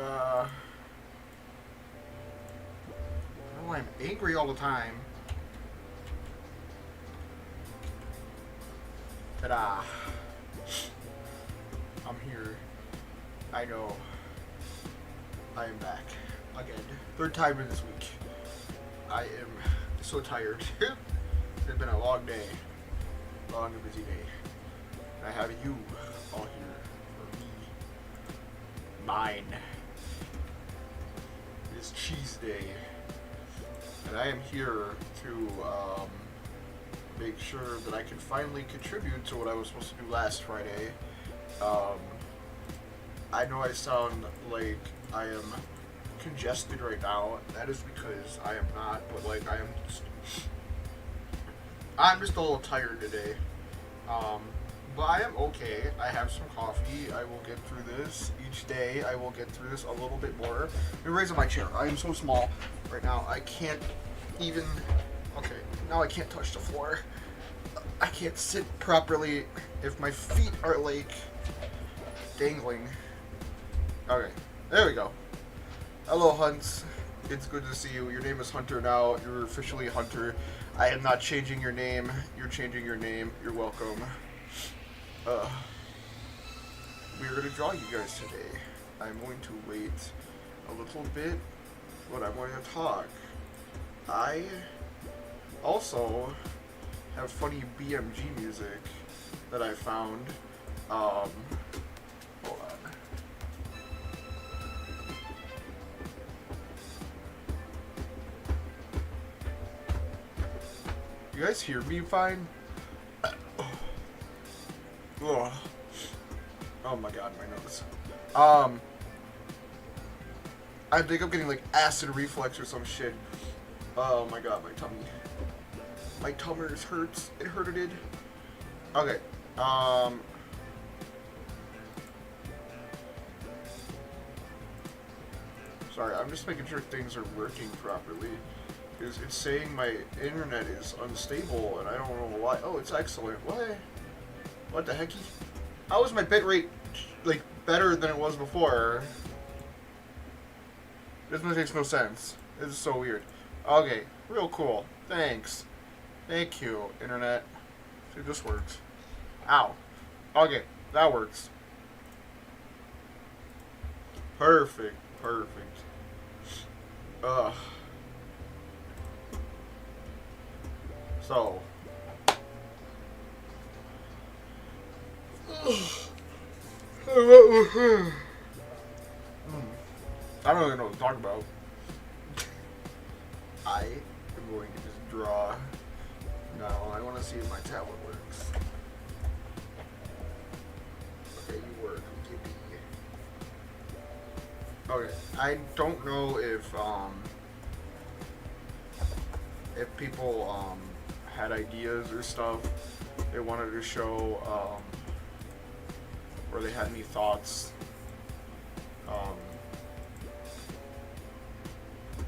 I don't know why I'm angry all the time. Ta-da. I'm here. I know. I am back. Again. Third time in this week. I am so tired. It's been a long day. Long and busy day. And I have you all here for me. Mine. It is Cheeze Day. And I am here to make sure that I can finally contribute to what I was supposed to do last Friday. I know I sound like I am congested right now. That is because I am not, but like I'm just a little tired today. But I am okay. I have some coffee. I will get through this each day. I will get through this a little bit more. Let me raise up my chair. I am so small right now. I can't even. Okay, now I can't touch the floor. I can't sit properly if my feet are like dangling. Okay, there we go. Hello, Hunts. It's good to see you. Your name is Hunter now. You're officially Hunter. I am not changing your name. You're changing your name. You're welcome. We're going to draw you guys today. I'm going to wait a little bit, but I'm going to talk. I also have funny BMG music that I found. Hold on. You guys hear me fine? Ugh. Oh my god, my nose. I think I'm getting like acid reflux or some shit. Oh my god, my tummy. My tummy hurts. It hurted. Okay. Sorry, I'm just making sure things are working properly. It's saying my internet is unstable and I don't know why. Oh, it's excellent. What? What the heck? How is my bitrate like better than it was before? This makes no sense. This is so weird. Okay, real cool. Thanks. Thank you, internet. See, this works. Ow. Okay, that works. Perfect. Perfect. Ugh. So. I don't even know what to talk about. I am going to just draw. No, I want to see if my tablet works. Okay, you work. Okay, I don't know if people had ideas or stuff they wanted to show, or they had any thoughts.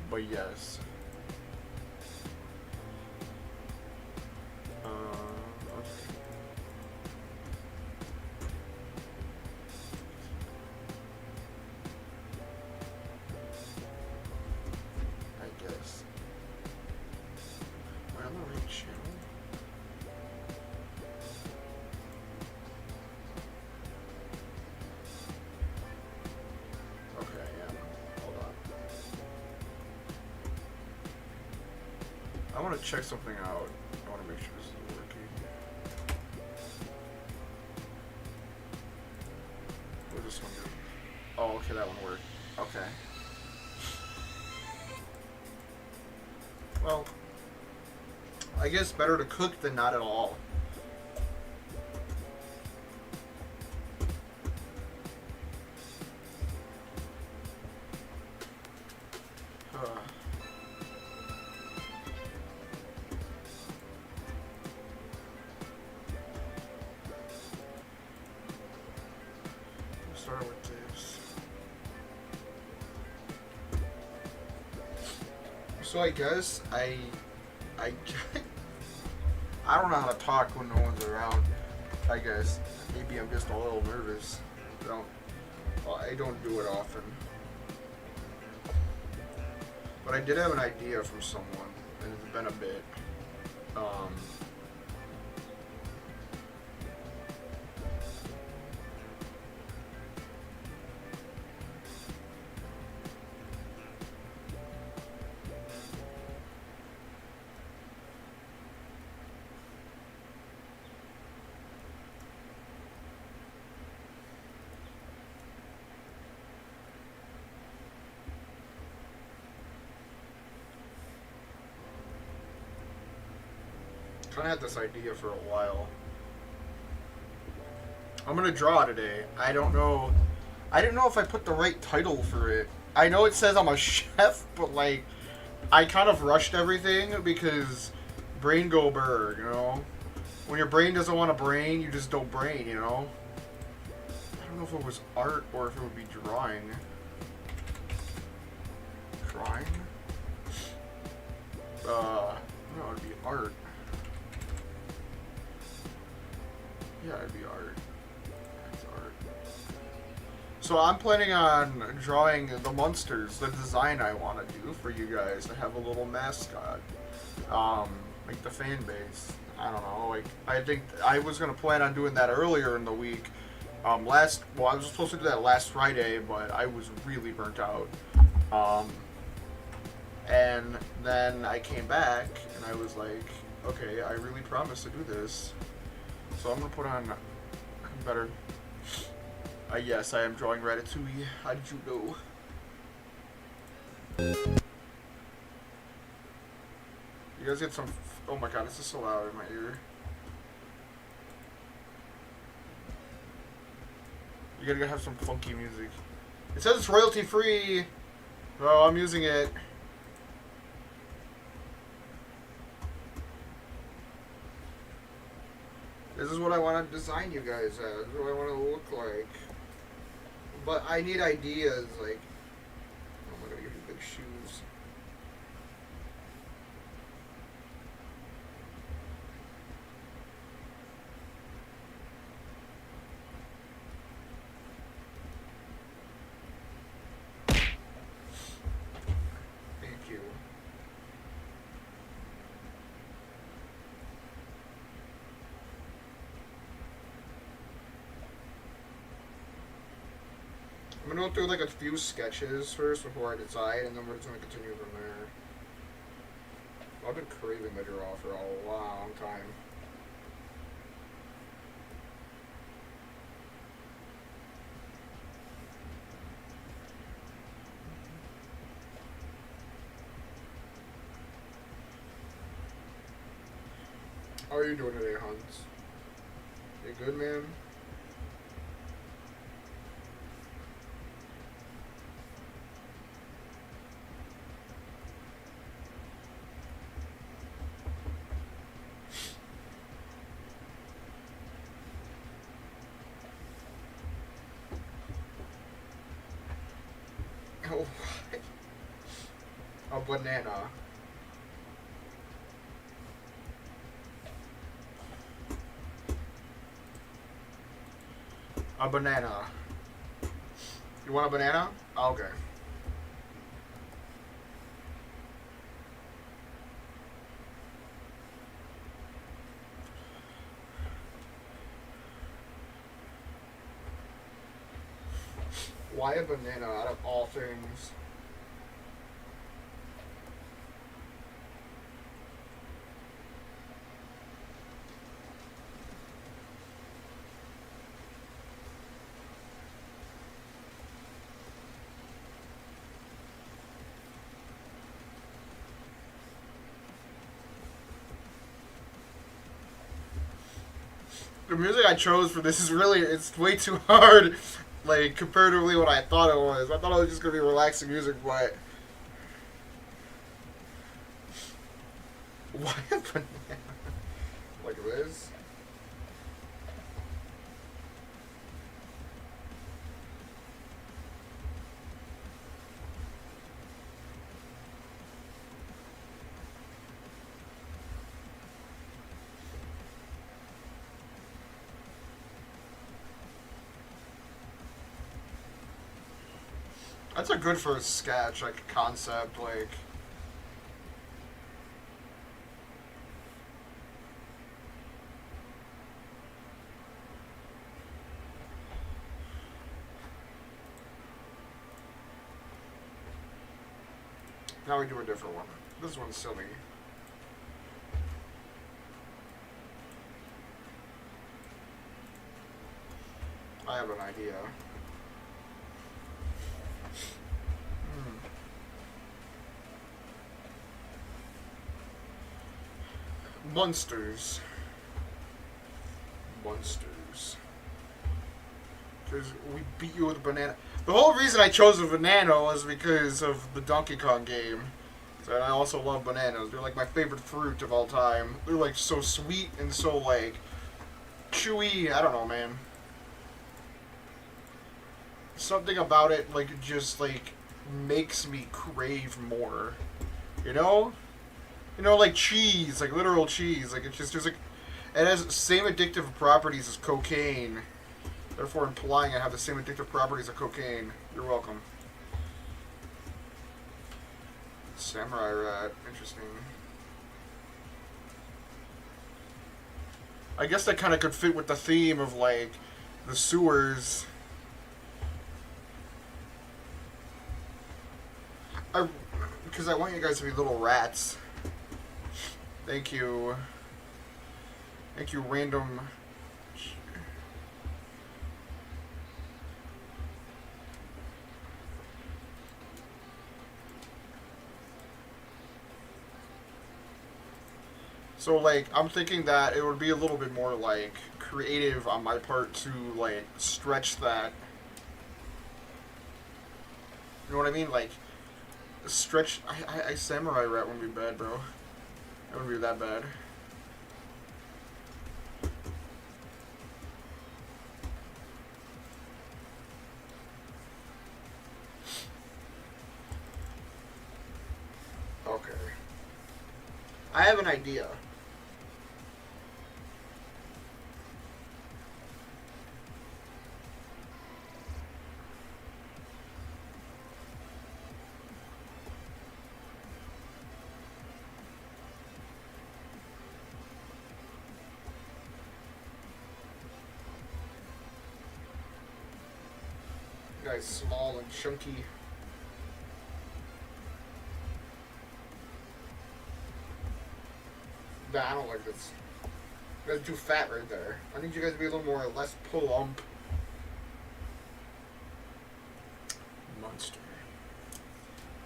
But yes. Okay. I guess. Am I on the right channel? Okay, I am. Hold on. I want to check something out. I want to make sure this is working. What does this one do? Oh, okay, that one worked. Okay. Well, I guess better to cook than not at all. Start with this. So I guess I don't know how to talk when no one's around. I guess maybe I'm just a little nervous. I don't do it often. But I did have an idea from someone, and it's been a bit. Um, kind of had this idea for a while. I'm gonna draw today. I don't know. I didn't know if I put the right title for it. I know it says I'm a chef, but like, I kind of rushed everything because brain go burr, you know? When your brain doesn't want to brain, you just don't brain, you know? I don't know if it was art or if it would be drawing. Drawing? No, it'd be art. Yeah, it'd be art. That's art. So I'm planning on drawing the Munsters, the design I want to do for you guys to have a little mascot. Like the fan base. I don't know. Like I think I was gonna plan on doing that earlier in the week. I was supposed to do that last Friday, but I was really burnt out. And then I came back and I was like, okay, I really promised to do this. So I'm gonna put on better. Yes, I am drawing Ratatouille. How did you know? You guys get some. Oh my god, this is so loud in my ear. You gotta have some funky music. It says it's royalty free. Oh, I'm using it. This is what I want to design you guys as. This is what I want to look like. But I need ideas, like... Oh, I'm gonna give you big shoes. Thank you. I'm gonna go through like a few sketches first before I decide, and then we're just gonna continue from there. I've been craving the draw for a long time. How are you doing today, Hans? You good, man? Oh, a banana. A banana. You want a banana? Okay. Why a banana out of all things? The music I chose for this is really, it's way too hard, like, comparatively what I thought it was. I thought it was just going to be relaxing music, but... Why a banana? Like this? That's a good first sketch, like, concept, like... Now we do a different one. This one's silly. I have an idea. Munsters. Munsters. Because we beat you with a banana. The whole reason I chose a banana was because of the Donkey Kong game. And I also love bananas. They're like my favorite fruit of all time. They're like so sweet and so like chewy. I don't know, man. Something about it like just like makes me crave more. You know? You know, like cheese, like literal cheese. Like it's just like it has the same addictive properties as cocaine. Therefore, implying I have the same addictive properties of cocaine. You're welcome. Samurai rat. Interesting. I guess that kind of could fit with the theme of, like, the sewers. Because I want you guys to be little rats. Thank you. Thank you, random... So, like, I'm thinking that it would be a little bit more, like, creative on my part to, like, stretch that. You know what I mean? Like, stretch... I Samurai Rat wouldn't be bad, bro. It wouldn't be that bad. Okay. I have an idea. Guy's small and chunky. Nah, I don't like this. You guys are too fat right there. I need you guys to be a little more, less plump. Monster.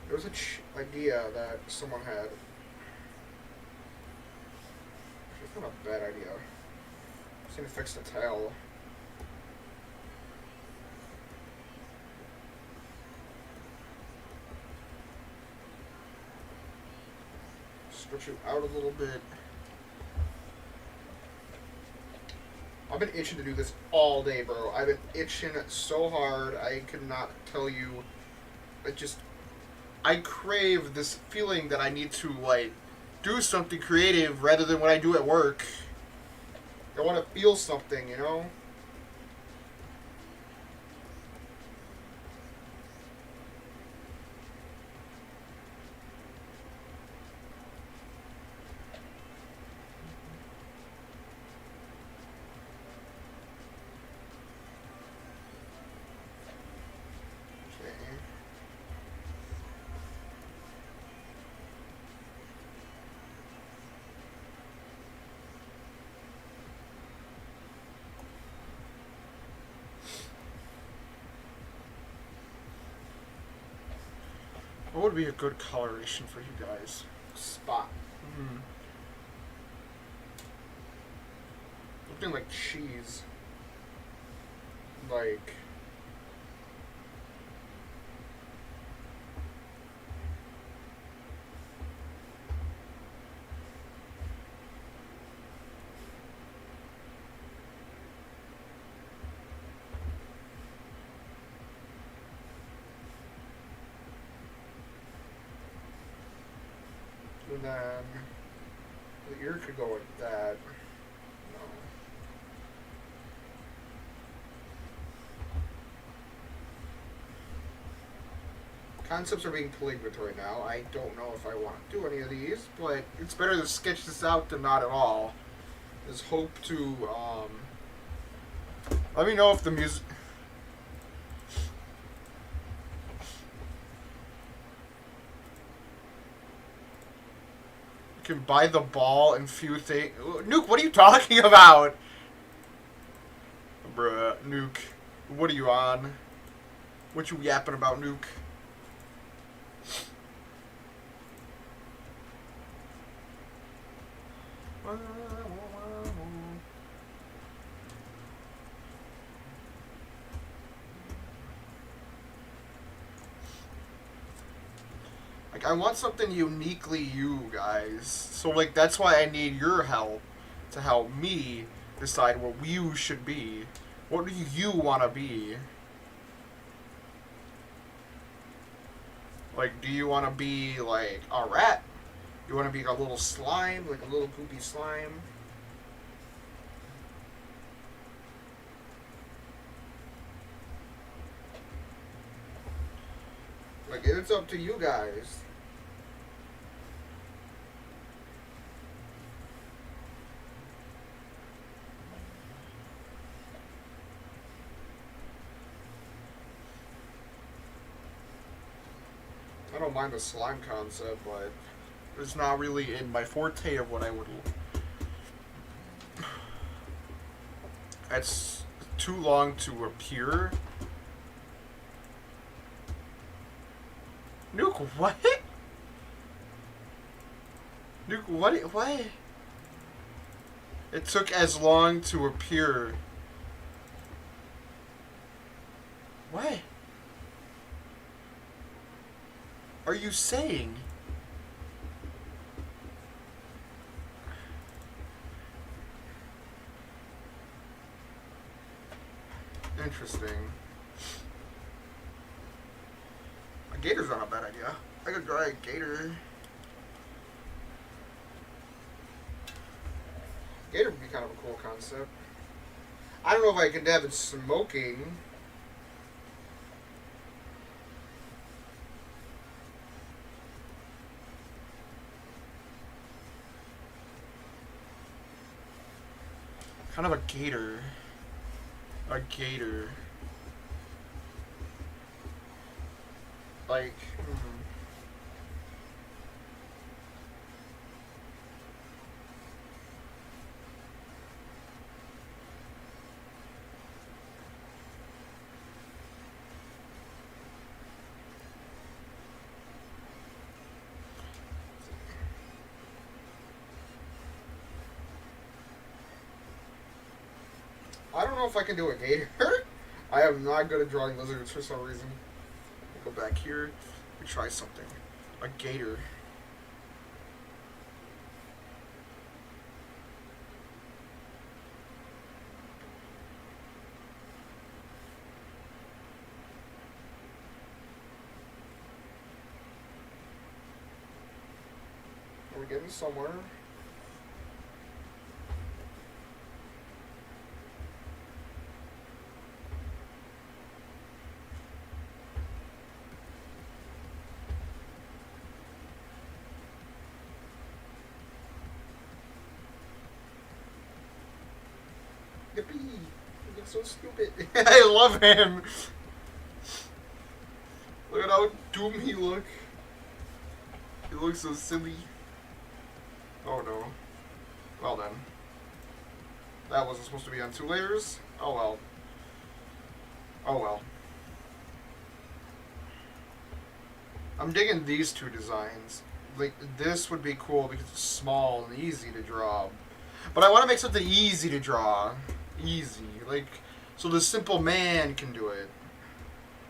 There was an idea that someone had. It's not a bad idea. Just need to fix the tail. Stretch you out a little bit. I've been itching to do this all day, bro. I've been itching so hard. I could not tell you. I crave this feeling that I need to, like, do something creative rather than what I do at work. I want to feel something, you know? What would be a good coloration for you guys? Spot. Looking like cheese. Like... And then the ear could go with that. No. Concepts are being played with right now. I don't know if I want to do any of these, but it's better to sketch this out than not at all. There's hope to, let me know if the music... can buy the ball and few things. Nuke, what are you talking about? Bruh, Nuke. What are you on? What you yapping about, Nuke? Like, I want something uniquely you guys. So, like, that's why I need your help to help me decide what you should be. What do you want to be? Like, do you want to be, like, a rat? You want to be a little slime? Like a little poopy slime? Like, it's up to you guys. I don't mind the slime concept, but it's not really in my forte of what I would. It's too long to appear. Nuke, what? Nuke, what? It took as long to appear. What? Are you saying? Interesting. A gator's not a bad idea. I could draw a gator. Gator would be kind of a cool concept. I don't know if I can have it smoking. Kind of a gator. A gator. Like, I don't know if I can do a gator. I am not good at drawing lizards for some reason. Go back here. We try something. A gator. Are we getting somewhere? Yippee! He looks so stupid. I love him. Look at how doomed he look. He looks so silly. Oh no. Well then. That wasn't supposed to be on 2 layers. Oh well. Oh well. I'm digging these 2 designs. Like, this would be cool because it's small and easy to draw. But I want to make something easy to draw. Easy. Like, so the simple man can do it.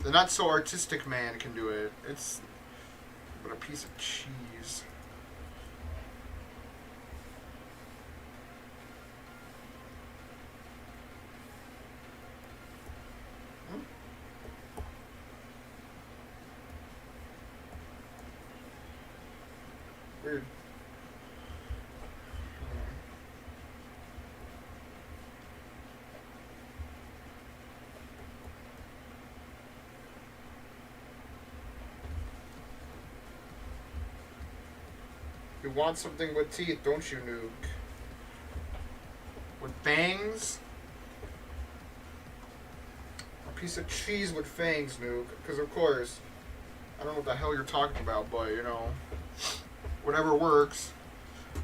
The not so artistic man can do it. It's but a piece of cheese. Weird. You want something with teeth, don't you, Nuke? With fangs? A piece of cheese with fangs, Nuke. Because, of course, I don't know what the hell you're talking about, but, you know, whatever works.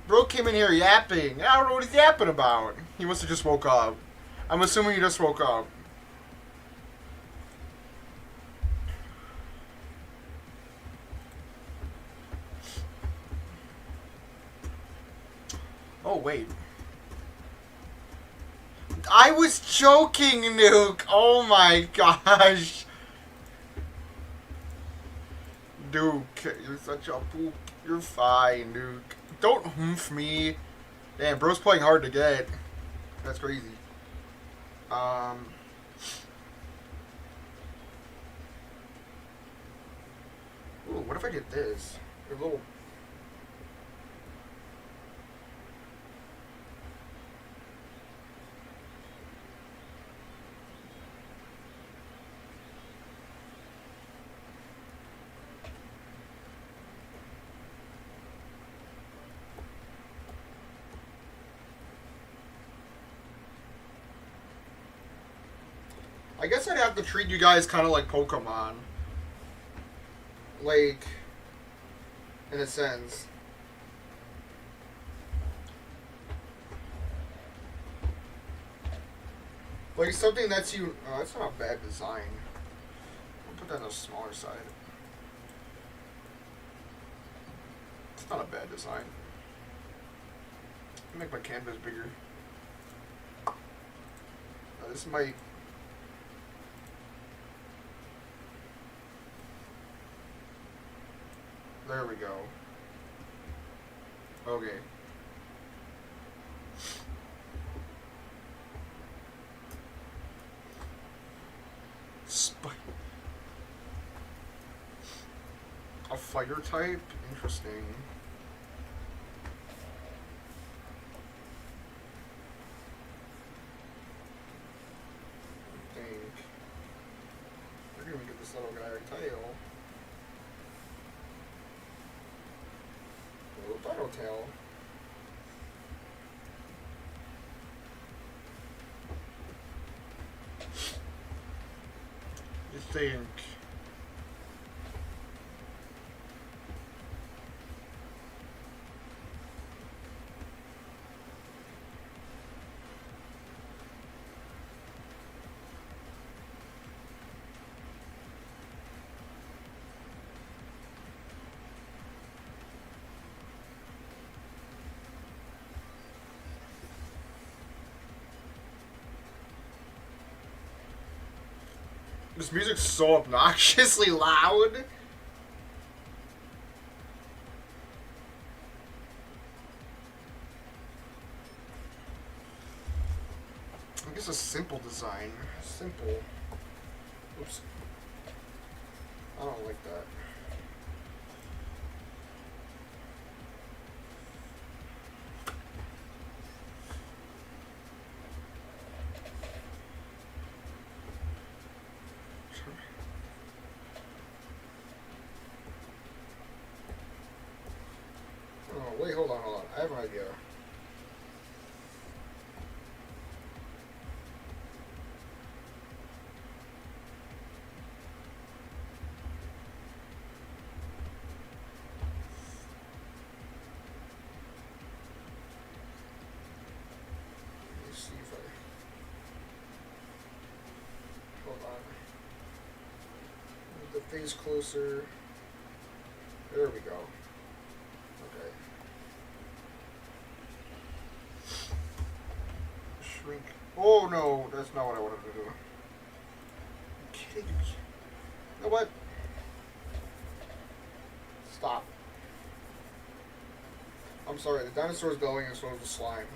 Bro came in here yapping. I don't know what he's yapping about. He must have just woke up. I'm assuming he just woke up. Oh, wait. I was joking, Nuke. Oh my gosh. Nuke, you're such a poop. You're fine, Nuke. Don't humph me. Damn, bro's playing hard to get. That's crazy. Ooh, what if I get this? A little. I guess I'd have to treat you guys kind of like Pokemon. Like, in a sense. Like something that's you. Oh, that's not a bad design. I'll put that on the smaller side. It's not a bad design. I'll make my canvas bigger. This might. There we go. Okay. A fighter type? Interesting. I think. We're gonna get this little guy a tail. Little tail. You think? This music's so obnoxiously loud. I guess a simple design. Simple. Oops. I don't like that. Oh, wait, hold on. I have an idea. Let's see if I... Hold on. Move the face closer. There we go. Okay. Shrink. Oh no, that's not what I wanted to do. Are you kidding me? You know what? Stop. I'm sorry, the dinosaur's going and so is the slime.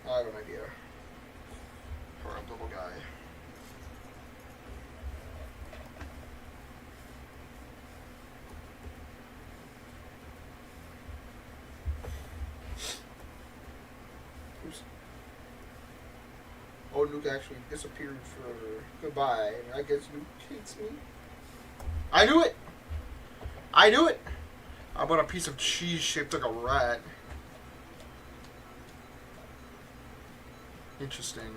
I have an idea. For a little guy. Oops. Oh, Luke actually disappeared for goodbye. I guess Luke hates me. I knew it! I knew it! I bought a piece of cheese shaped like a rat. Interesting.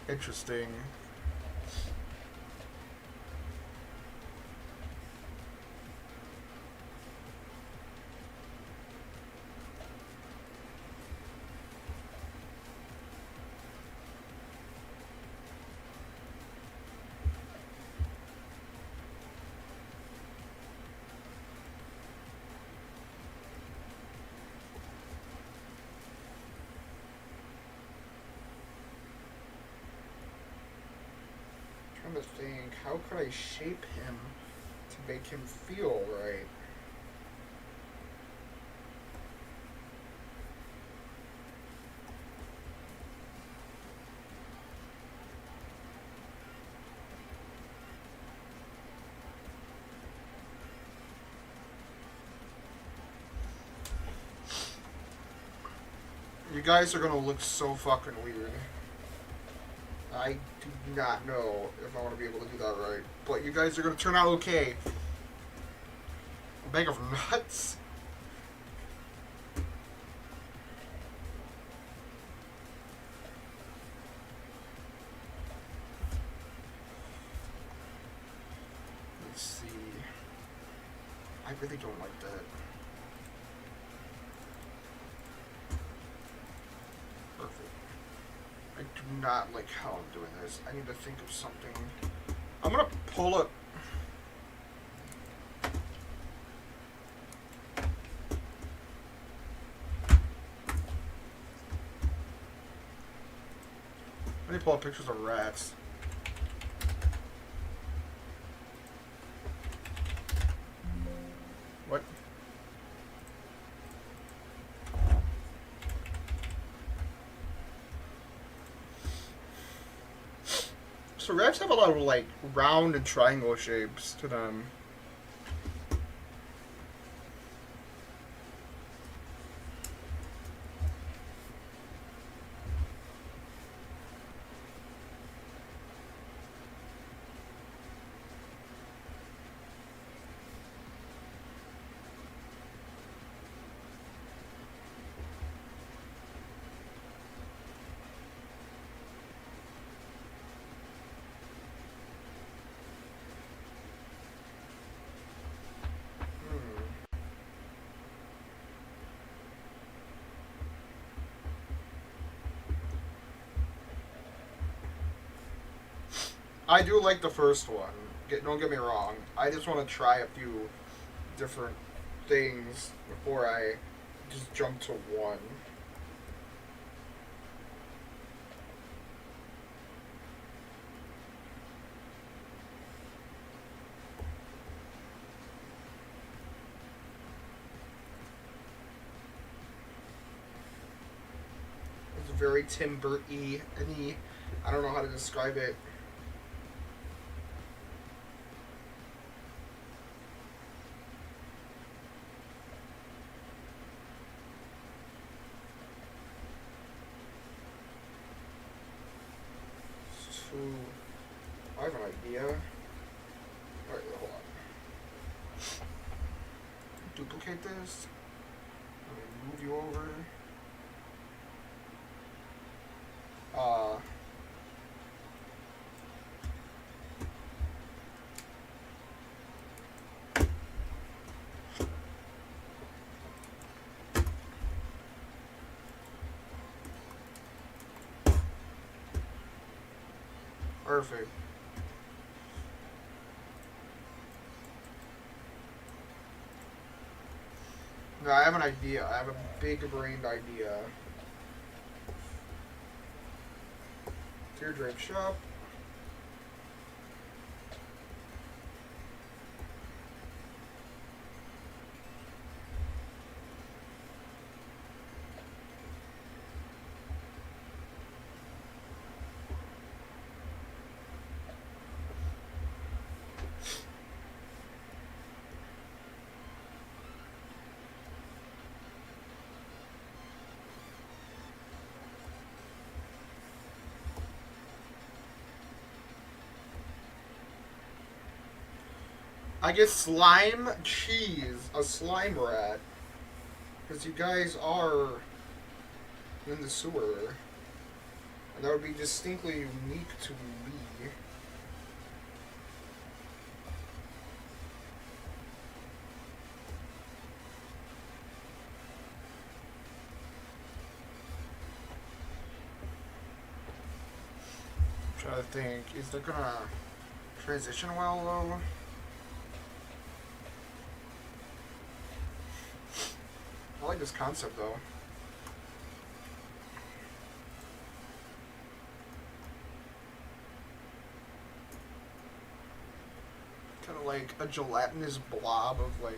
Interesting. I'm trying to think, how could I shape him to make him feel right? You guys are gonna look so fucking weird. I do not know if I want to be able to do that right. But you guys are gonna turn out okay. A bag of nuts? Let's see. I really don't like that. I do not like how I'm doing this. I need to think of something. I'm gonna pull up. Let me pull up pictures of rats. What? So rats have a lot of like round and triangle shapes to them. I do like the first one. Don't get me wrong. I just want to try a few different things before I just jump to one. It's very Tim Burton-y, and I don't know how to describe it. I have an idea. Alright, hold on. Duplicate this. I'm gonna move you over. Perfect. No, I have an idea. I have a big-brained idea. Teardrop shop. I get slime cheese, a slime rat. Because you guys are in the sewer. And that would be distinctly unique to me. I'm trying to think, is that gonna transition well though? I like this concept though. Kind of like a gelatinous blob of like.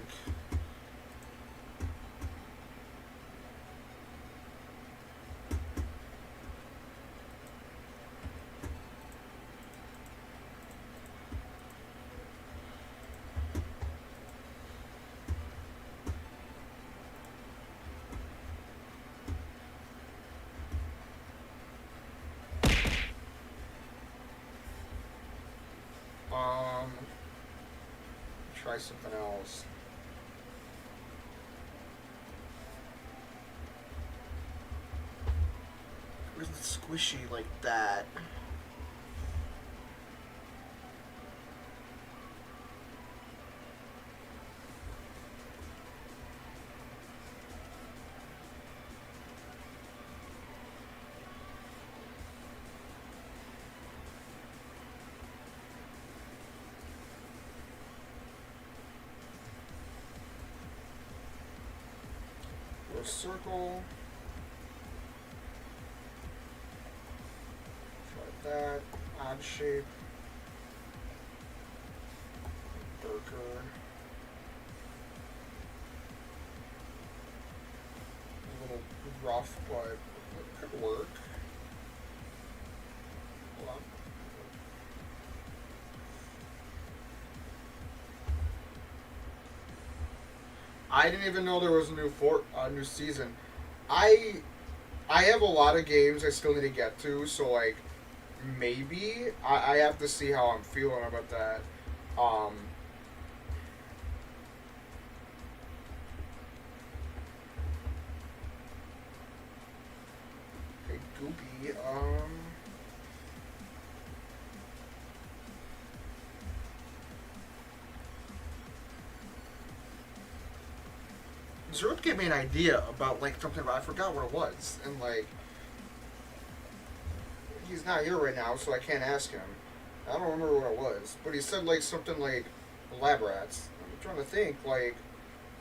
Try something else. Where's the squishy like that? A circle. Try that. Odd shape. Darker. A little rough, but it could work. Hold on. I didn't even know there was a new season. I have a lot of games I still need to get to, so like maybe I have to see how I'm feeling about that. Okay, Goopy. Zerp gave me an idea about like something, but I forgot what it was, and like he's not here right now, so I can't ask him. I don't remember what it was, but he said like something like lab rats. I'm trying to think, like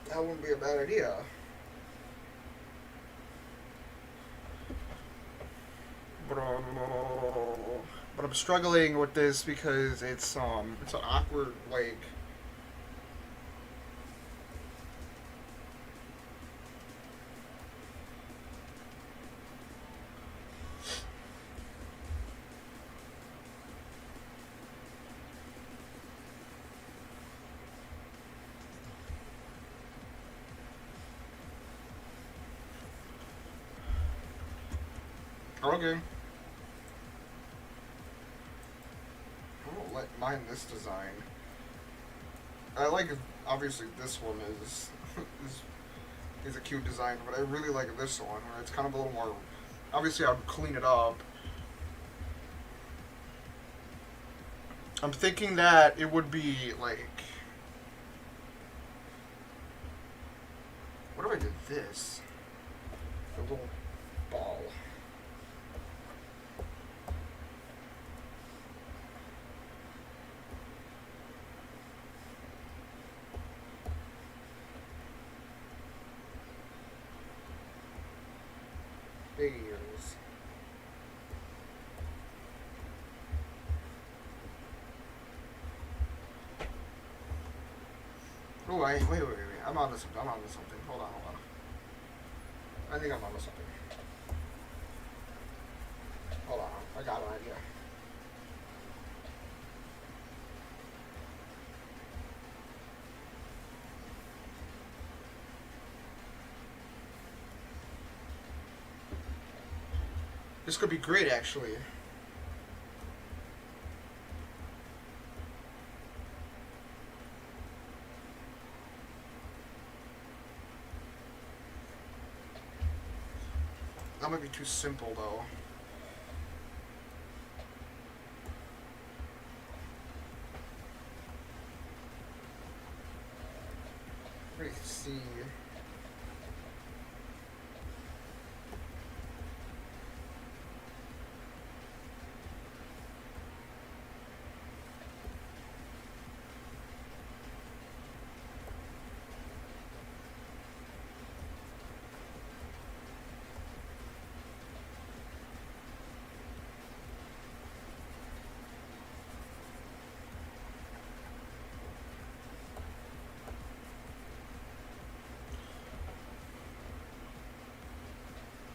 that wouldn't be a bad idea. But I'm struggling with this because it's an awkward like. Okay. I don't like mind this design. I like obviously this one is a cute design, but I really like this one where it's kind of a little more. Obviously, I'd clean it up. I'm thinking that it would be like. What if I did this? A little ball. Big ears. Oh, wait. I'm on to something. Hold on. I think I'm on to something. Hold on. I got an idea. This could be great, actually. That might be too simple, though. see.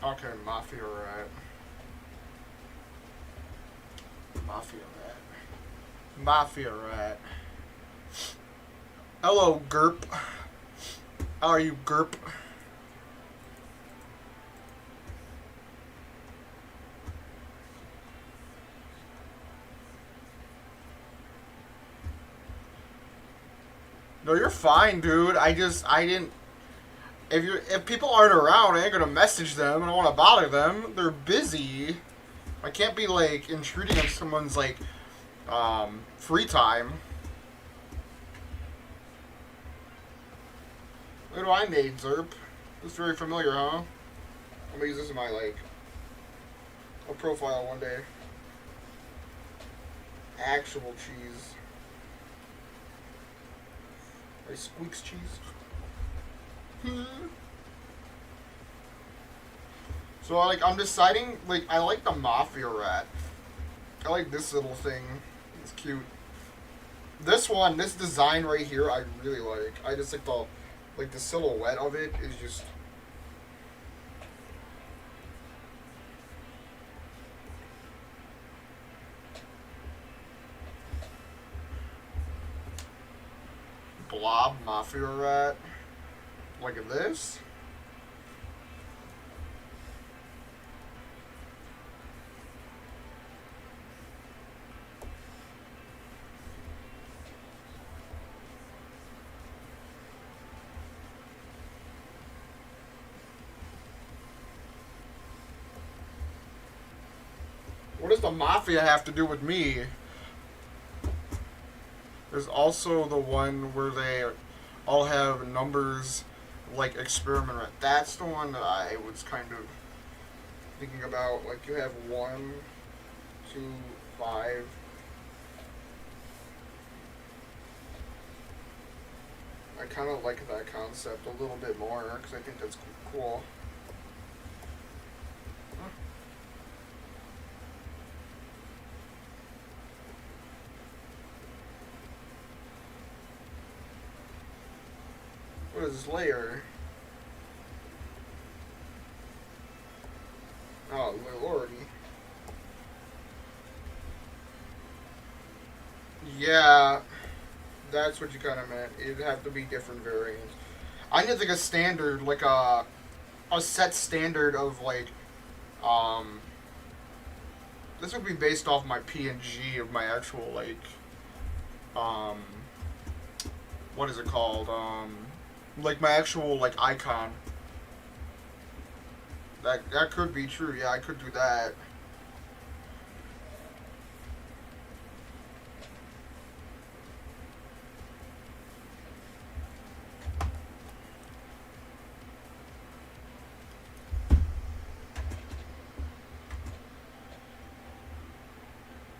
Okay, Mafia Rat. Mafia Rat. Mafia Rat. Hello, Gerp. How are you, Gerp? No, you're fine, dude. I didn't. If people aren't around, I ain't gonna message them. I don't want to bother them. They're busy. I can't be like intruding on someone's like free time. What do I need, Zerp? This is very familiar, huh? I'm gonna use this in my like a profile one day. Actual cheese. Like squeaks cheese. So like I'm deciding like I like the Mafia Rat. I like this little thing. It's cute. This one, this design right here, I really like. I just like the silhouette of it is just. Blob Mafia Rat. Like this. What does the Mafia have to do with me? There's also the one where they all have numbers like experiment. That's the one that I was kind of thinking about. Like you have 1, 2, 5. I kind of like that concept a little bit more because I think that's cool. What is this layer? Oh, lordy. Yeah, that's what you kind of meant. It'd have to be different variants. I need like a standard, like a set standard of like, this would be based off my PNG of my actual like, what is it called? Like my actual like icon. That could be true. Yeah, I could do that.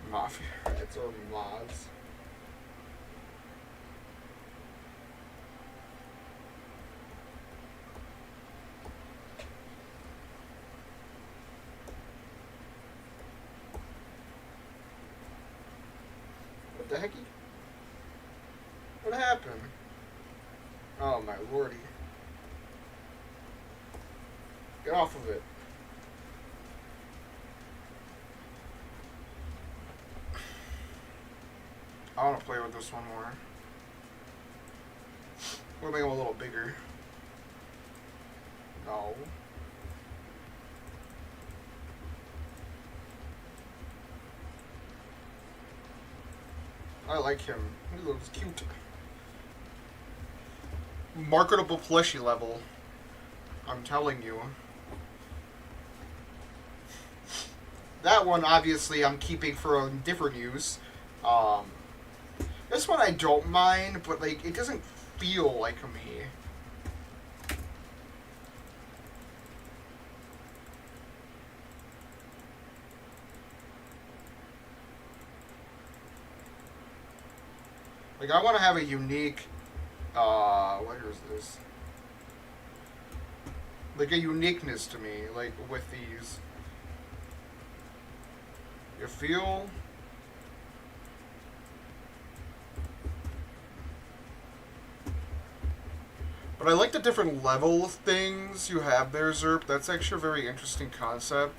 Mafia. It's our mods. What the hecky? What happened? Oh my lordy. Get off of it. I want to play with this one more. We'll make them a little bigger. No. I like him. He looks cute. Marketable plushie level. I'm telling you. That one, obviously, I'm keeping for a different use. This one I don't mind, but like it doesn't feel like me. Like, I want to have a unique, what is this? Like, a uniqueness to me, like, with these. You feel? But I like the different level things you have there, Zerp. That's actually a very interesting concept.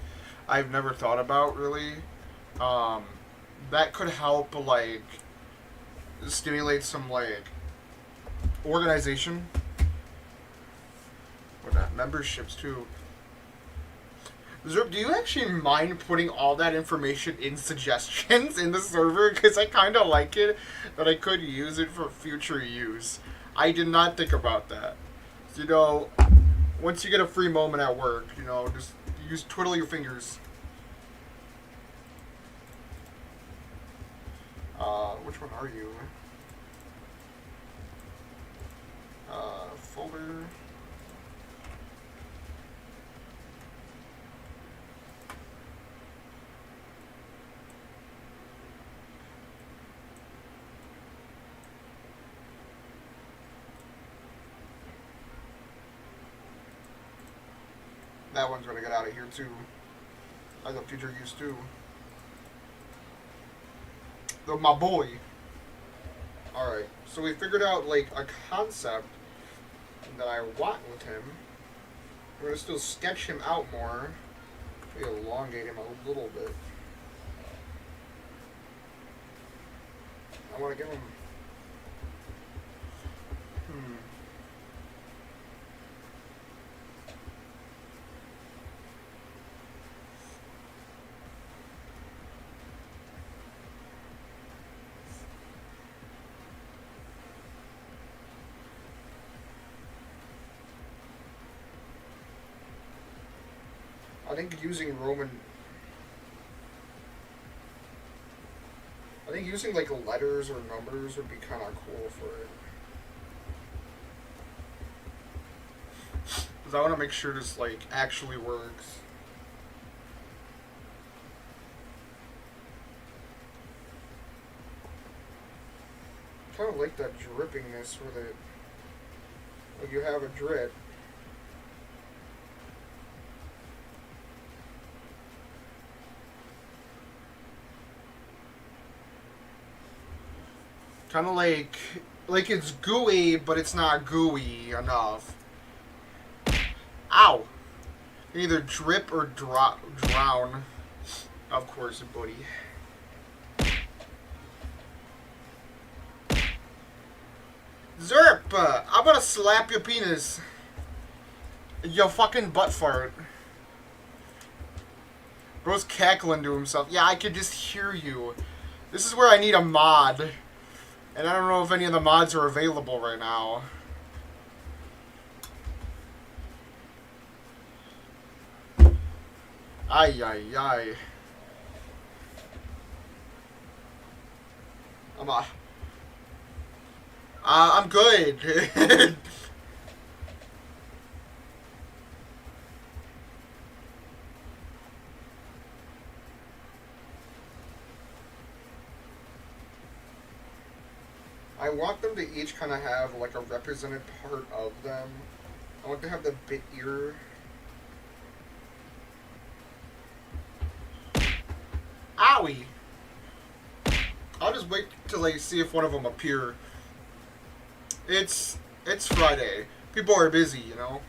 I've never thought about, really. Um, that could help, like, stimulate some, like, organization. Or not, memberships, too. Zerp, do you actually mind putting all that information in suggestions in the server? Because I kind of like it, that I could use it for future use. I did not think about that. So, you know, once you get a free moment at work, you know, just twiddle your fingers. Which one are you? Folder. That one's gonna get out of here too. I got future use too. My boy. Alright, so we figured out like a concept that I want with him. We're gonna still sketch him out more. Maybe elongate him a little bit. I want to give him. I think using like letters or numbers would be kind of cool for it. Because I want to make sure this like actually works. I kind of like that drippingness with it. Like you have a drip. Kind of like it's gooey, but it's not gooey enough. Ow! You either drip or drown. Of course, buddy. Zerp! I'm gonna slap your penis. Yo fucking butt fart. Bro's cackling to himself. Yeah, I could just hear you. This is where I need a mod. And I don't know if any of the mods are available right now. Ay, ay, ay. I'm good. I want them to each kind of have like a represented part of them. I want to have the bit ear. Owie! I'll just wait till I see if one of them appear. It's Friday. People are busy, you know.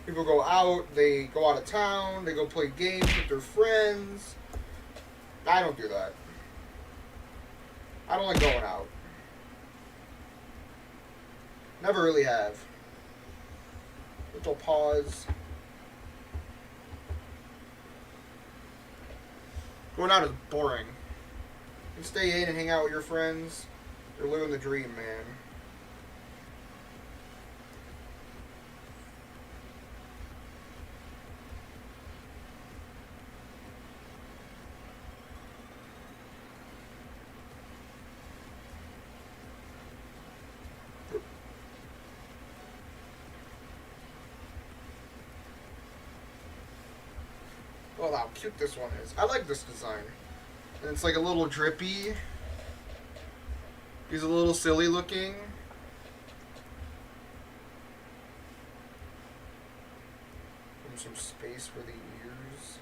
People go out, they go out of town, they go play games with their friends. I don't do that. I don't like going out. Never really have. Little pause. Going out is boring. You stay in and hang out with your friends. You're living the dream, man. Oh, how cute this one is. I like this design. And it's like a little drippy. He's a little silly looking. Give him some space for the ears.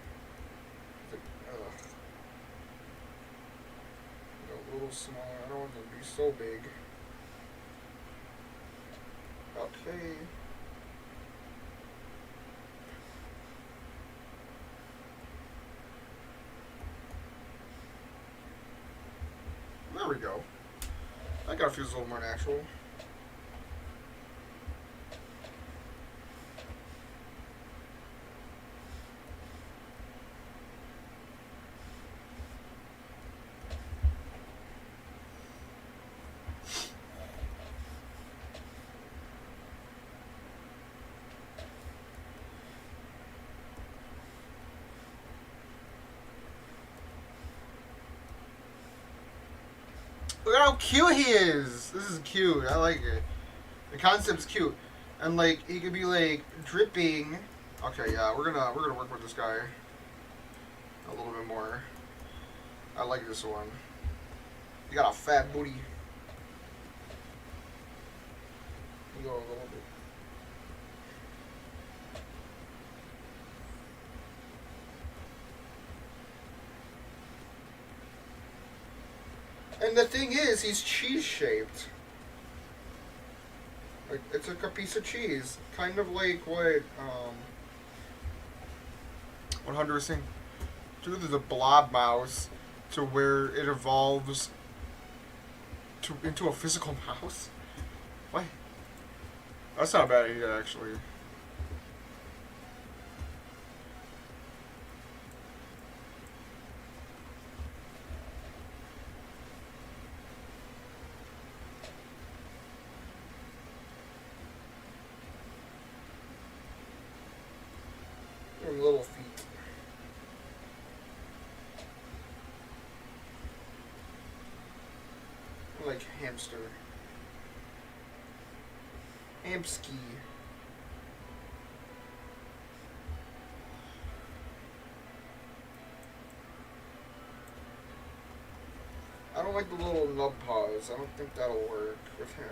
A little small. I don't want them to be so big. Okay. There we go. That gotta feel a little more natural. Look at how cute he is. This is cute. I like it. The concept's cute, and like he could be like dripping. Okay, yeah, we're gonna work with this guy a little bit more. I like this one. You got a fat booty. You go a little bit. And the thing is, he's cheese shaped. Like, it's like a piece of cheese. Kind of like what Hunter was saying. There's a blob mouse to where it evolves into a physical mouse. What? That's not a bad idea, actually. Little feet. Like hamster. Hamsky. I don't like the little nub paws. I don't think that'll work with him.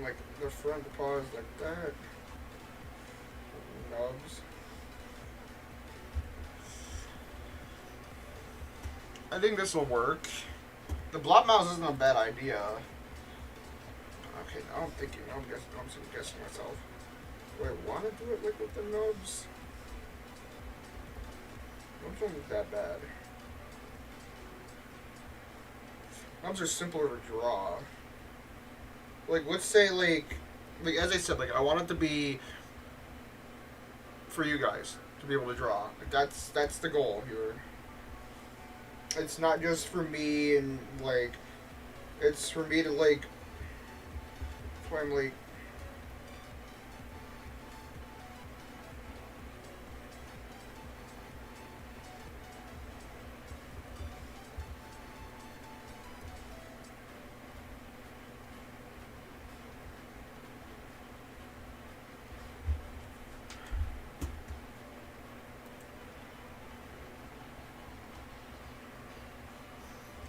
Like the front paws like that. Nubs. I think this will work. The blob mouse isn't a bad idea. Okay, now I'm thinking. Now I'm guessing myself. Do I want to do it like with the nubs? Nubs don't look that bad. Nubs are simpler to draw. Like, let's say, like as I said, like, I want it to be for you guys to be able to draw. Like, that's the goal here. It's not just for me and, like, it's for me to, like, that's why I'm, like,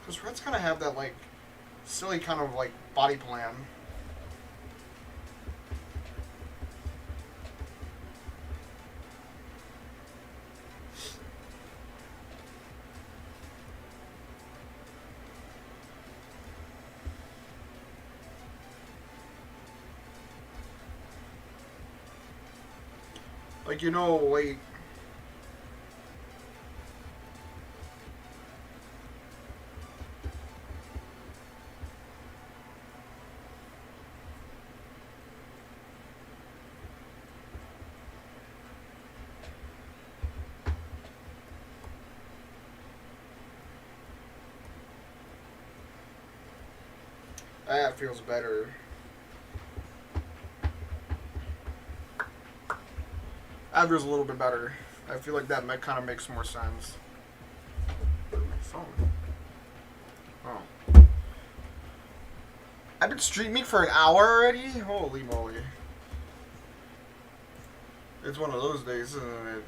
because Reds kind of have that, like, silly kind of, like, body plan. Like, you know, like, that feels better. That feels a little bit better. I feel like that might kind of makes more sense. Where's my phone? Oh. I've been streaming for an hour already? Holy moly. It's one of those days, isn't it?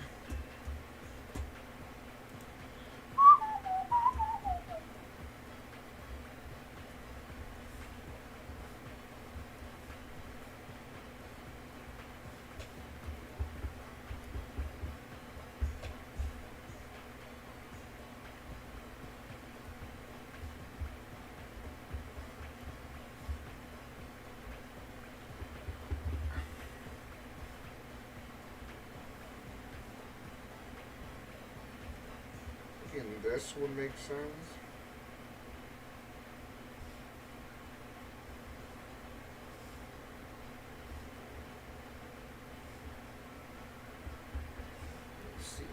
This would make sense. Let's see.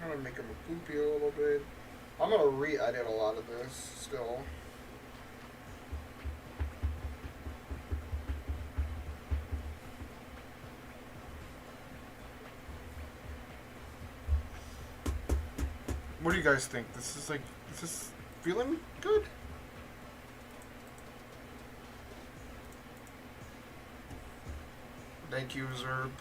I'm gonna make him a goopy a little bit. I'm gonna re-edit a lot of this still. What do you guys think? Is this feeling good? Thank you, Zerb.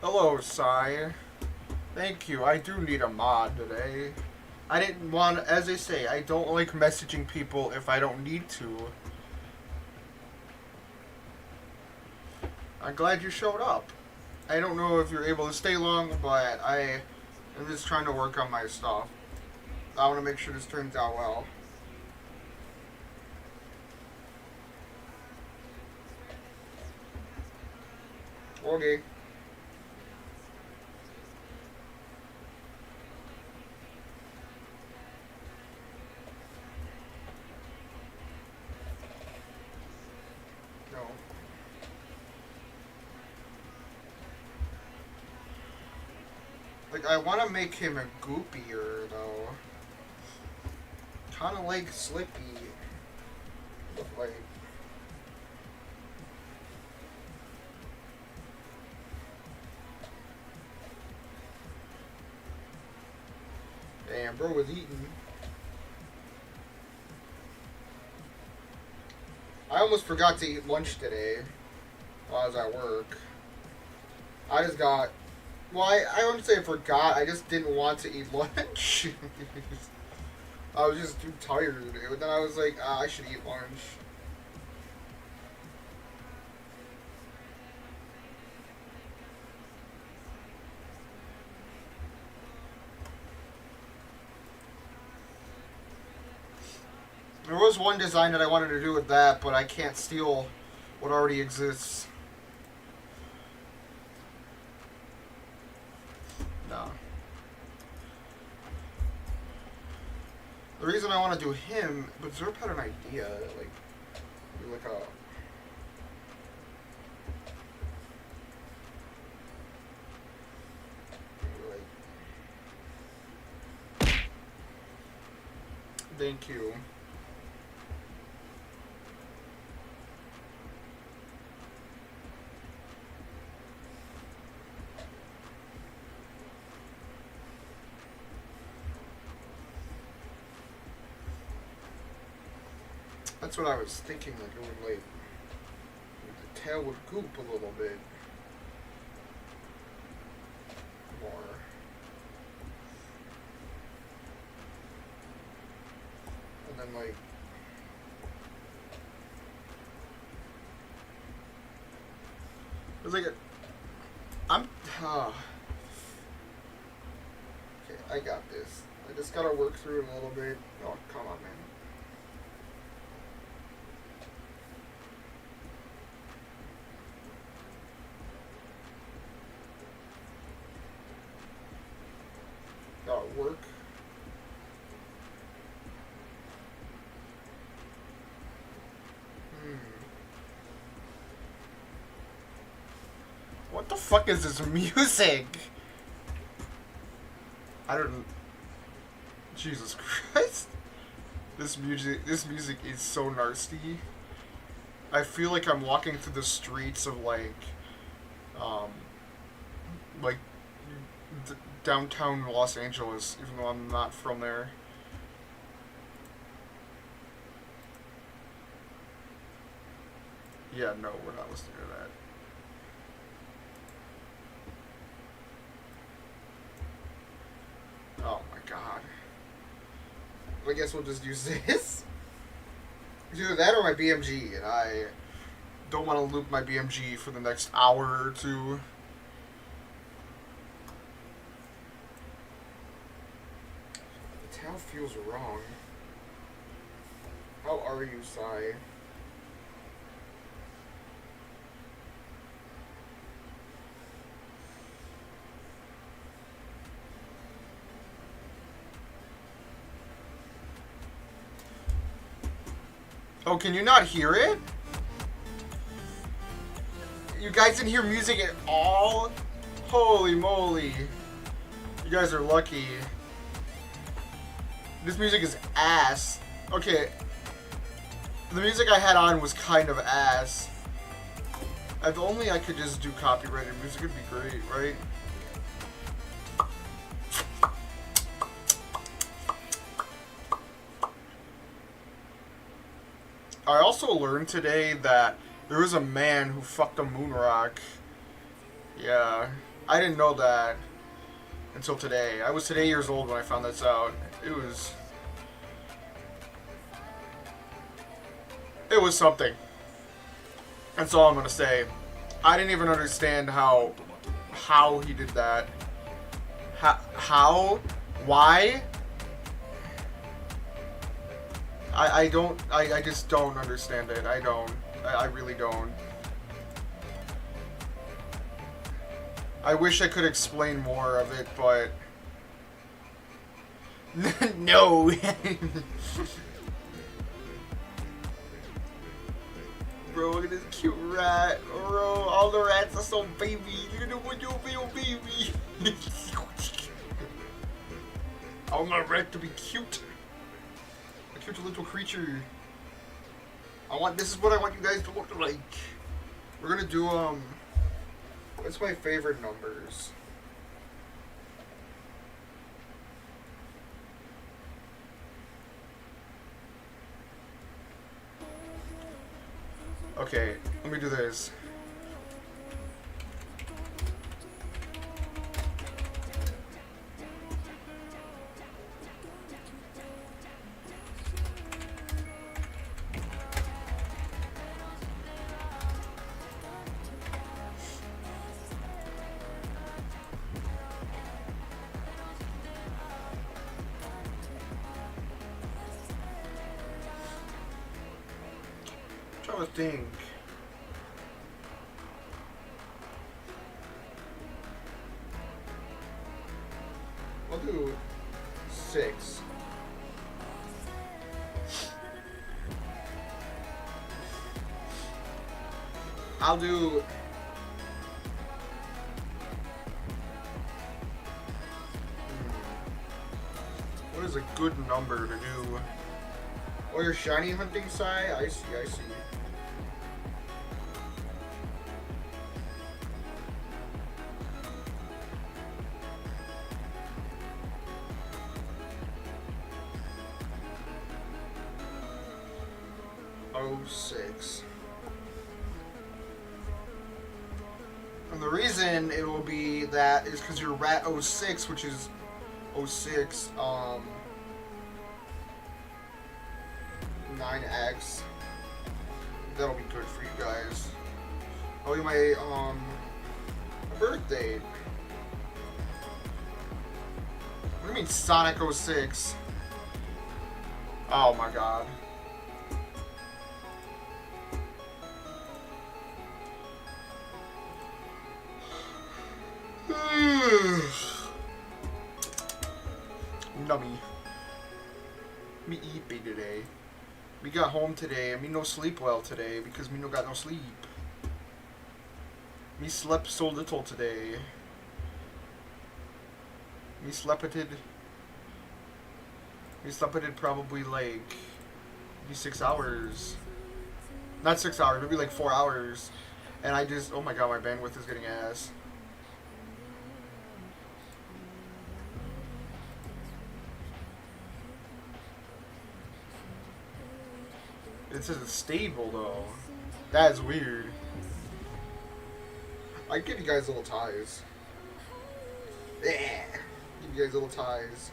Hello, Sai. Thank you. I do need a mod today. I didn't want, as I say, I don't like messaging people if I don't need to. I'm glad you showed up. I don't know if you're able to stay long, but I'm just trying to work on my stuff. I want to make sure this turns out well. Okay. Like, I want to make him a goopier, though. Kind of like Slippy. But, like... Damn, bro was eating. I almost forgot to eat lunch today while I was at work. I just got... Well, I wouldn't say I forgot. I just didn't want to eat lunch. I was just too tired. But then I was like, I should eat lunch. There was one design that I wanted to do with that, but I can't steal what already exists. No. The reason I want to do him, but Zerp had an idea, like a... Thank you. That's what I was thinking, like it would like the tail would goop a little bit more. And then like it's like I'm okay, I got this. I just gotta work through it a little bit. Oh, come on, man. Work. fuck is this music? I don't... Jesus Christ. This music is so nasty. I feel like I'm walking through the streets of like downtown Los Angeles, even though I'm not from there. Yeah, no, we're not listening to that. Oh my god. I guess we'll just use this. Either that or my BMG, and I don't want to loop my BMG for the next hour or two. The tail feels wrong. How are you, Sai? Oh, can you not hear it? You guys didn't hear music at all? Holy moly. You guys are lucky. This music is ass. Okay. The music I had on was kind of ass. If only I could just do copyrighted music, it'd be great, right? I also learned today that there was a man who fucked a moon rock. Yeah, I didn't know that until today. I was today years old when I found this out. It was something. That's all I'm gonna say. I didn't even understand how he did that. How? Why? I just don't understand it. I don't. I really don't. I wish I could explain more of it, but... No! Bro, look at this cute rat. Bro, all the rats are so baby. Look at the one you baby. I want my rat to be cute. A cute little creature. This is what I want you guys to look like. We're gonna do, what's my favorite numbers? Okay, let me do this. I think I'll do 6. I'll do what is a good number to do? Oh, you're shiny hunting, Sai? I see, I see. Oh, 6. And the reason it will be that is because you're rat 06, which is 06, 9x. That'll be good for you guys. Oh, my birth date. What do you mean Sonic 06? Oh my god. Nummy. Me eat big today. Me got home today and me no sleep well today because me no got no sleep. Me slept so little today. Me sleppeted probably like maybe 6 hours. Not 6 hours, maybe like 4 hours. And I just, oh my god, my bandwidth is getting ass. It says it's stable though. That is weird. I give you guys little ties. Yeah. Give you guys little ties.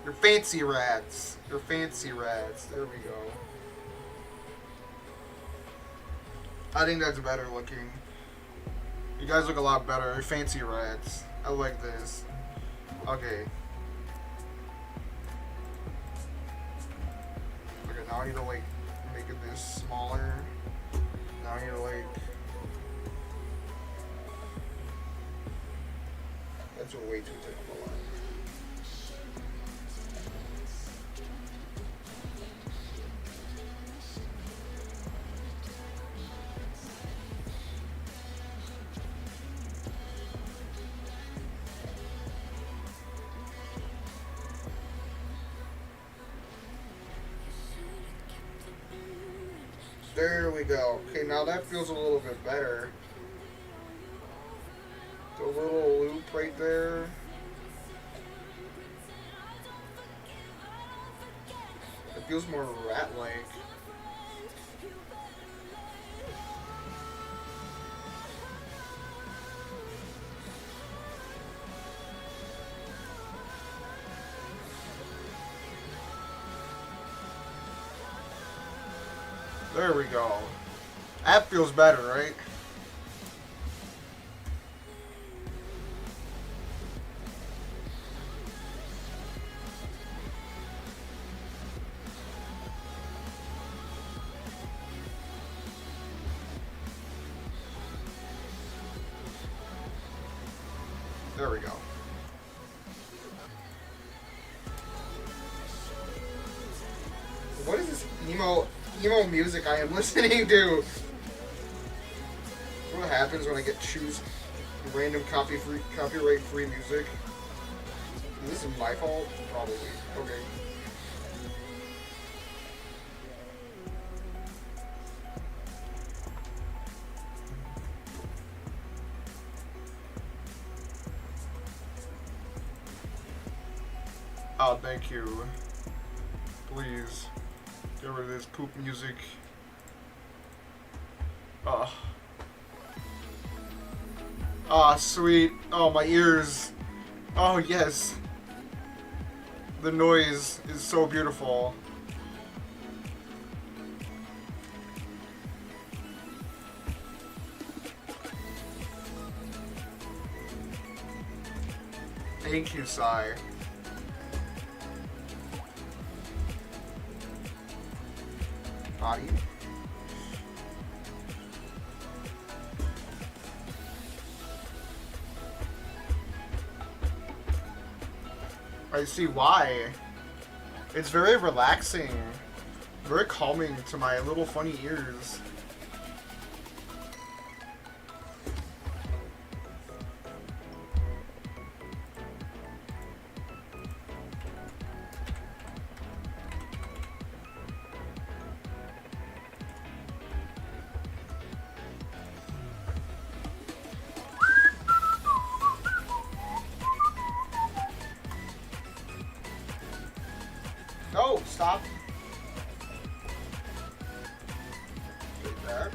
You're fancy rats. You're fancy rats. There we go. I think that's better looking. You guys look a lot better. You're fancy rats. I like this. Okay. Okay, now I need to like make it this smaller. Now I need to like. That's way too thick of a line. There we go. Okay, now that feels a little bit better. The little loop right there. It feels more rat-like. There we go. That feels better, right? There we go. What is this emo music I am listening to? What happens when I get choose random copyright free music? Is this my fault? Probably. Okay. Oh, thank you. Please. Get rid of this poop music. Ah, sweet. Oh, my ears. Oh, yes. The noise is so beautiful. Thank you, Sai. Body. I see why. It's very relaxing, very calming to my little funny ears. No, stop. Take that.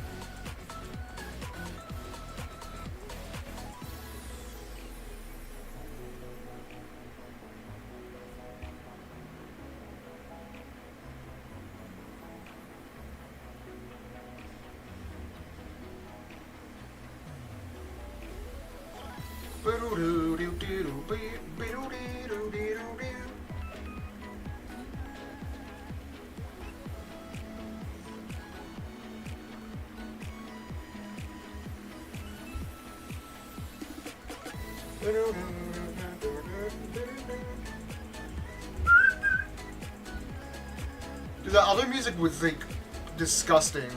Dude, the other music was like disgusting.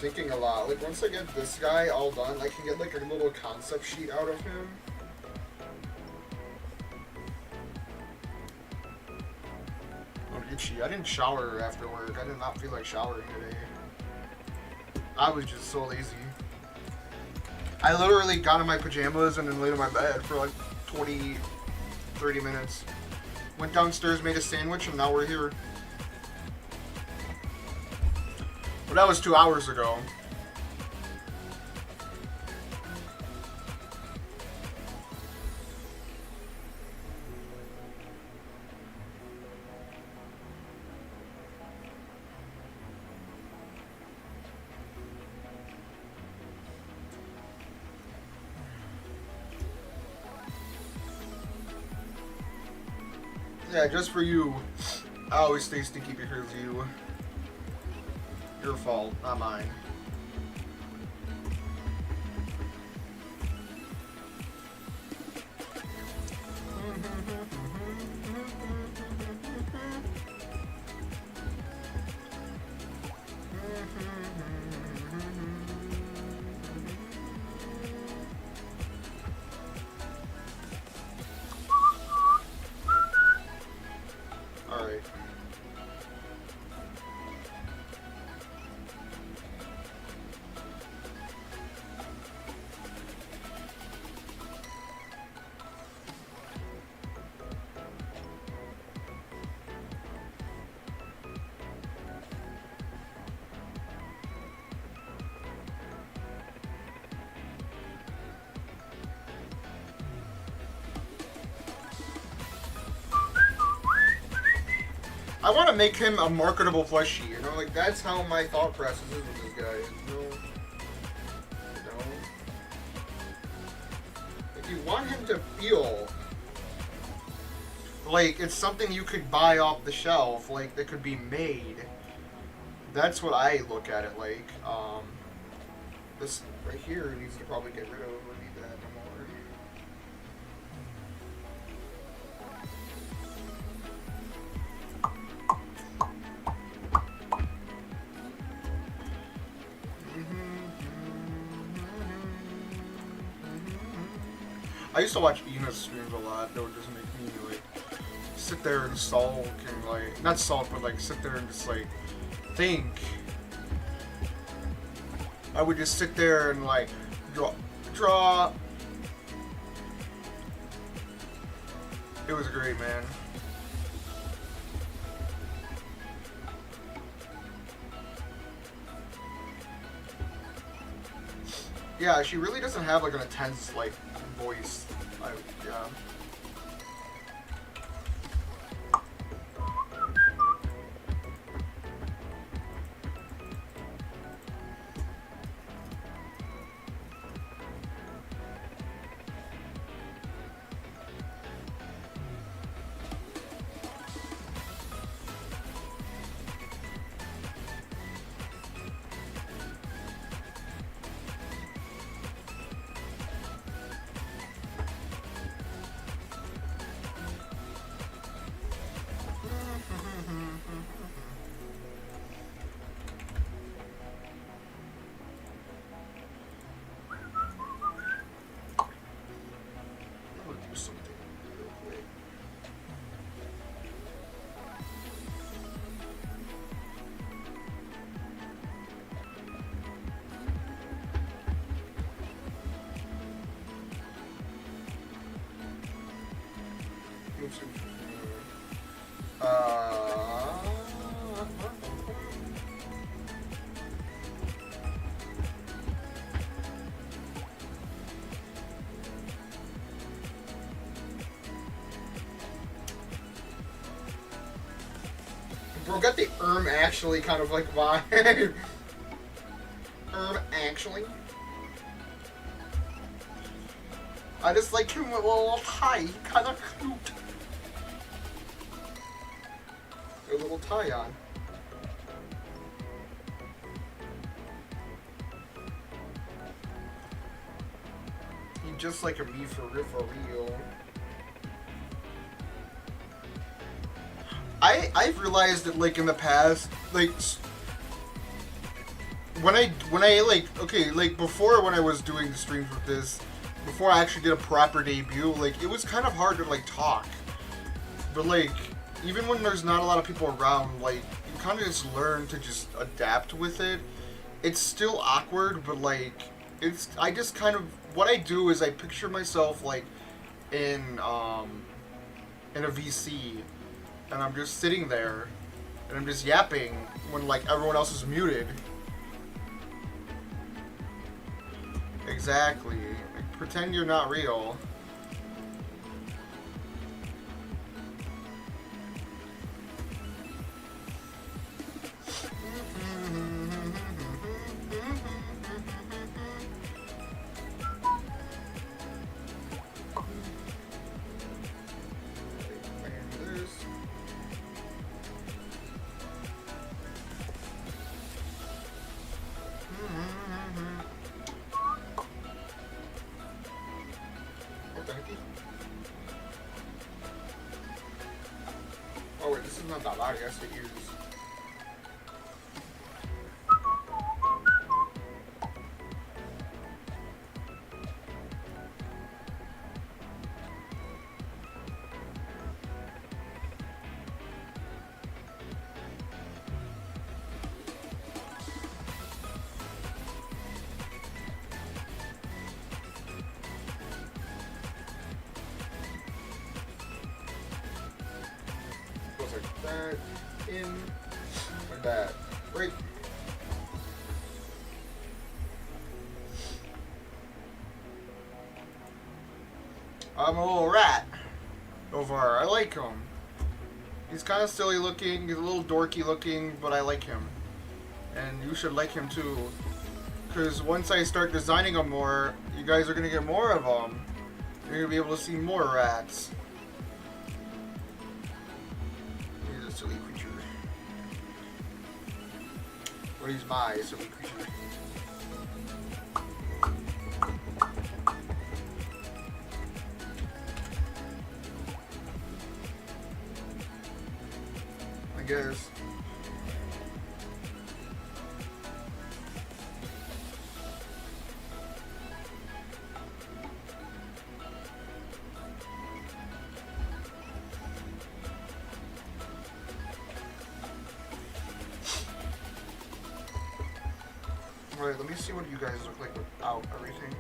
thinking a lot. Like, once I get this guy all done, I can get, like, a little concept sheet out of him. Oh, itchy. I didn't shower after work. I did not feel like showering today. I was just so lazy. I literally got in my pajamas and then laid in my bed for, like, 20, 30 minutes. Went downstairs, made a sandwich, and now we're here. Well, that was 2 hours ago. Yeah, just for you. I always stay stinky because of you. Your fault, not mine. Alright. I want to make him a marketable plushie, you know? Like, that's how my thought process is with this guy. You know? If you want him to feel like it's something you could buy off the shelf, like, that could be made, that's what I look at it like. This right here needs to probably get rid of. We need that no more. I used to watch Ina's streams a lot. That would just make me like sit there and sulk and like not sulk, but like sit there and just like think. I would just sit there and like draw. It was great, man. Yeah, she really doesn't have like an intense like voice. Yeah. Bro, got the actually kind of like vibe. Actually. I just like him with a little tie, kind of cute. A little tie on. He just like a me for real. I've realized that like in the past, like when I like, okay, like before when I was doing the streams with this, before I actually did a proper debut, like it was kind of hard to like talk. But like even when there's not a lot of people around, like you kind of just learn to just adapt with it. It's still awkward, but like it's I just kind of what I do is I picture myself like in a VC, and I'm just sitting there and I'm just yapping when like everyone else is muted. Exactly. Like, pretend you're not real. Oh wait, this is not that loud. I guess to use. Goes like that, in, like that, right. I'm a little rat over. I like him. He's kind of silly looking. He's a little dorky looking, but I like him, and you should like him too. Because once I start designing them more, you guys are gonna get more of them. You're gonna be able to see more rats. He's a silly creature. Well, he's my silly creature. I guess. Alright, let me see what you guys look like without everything.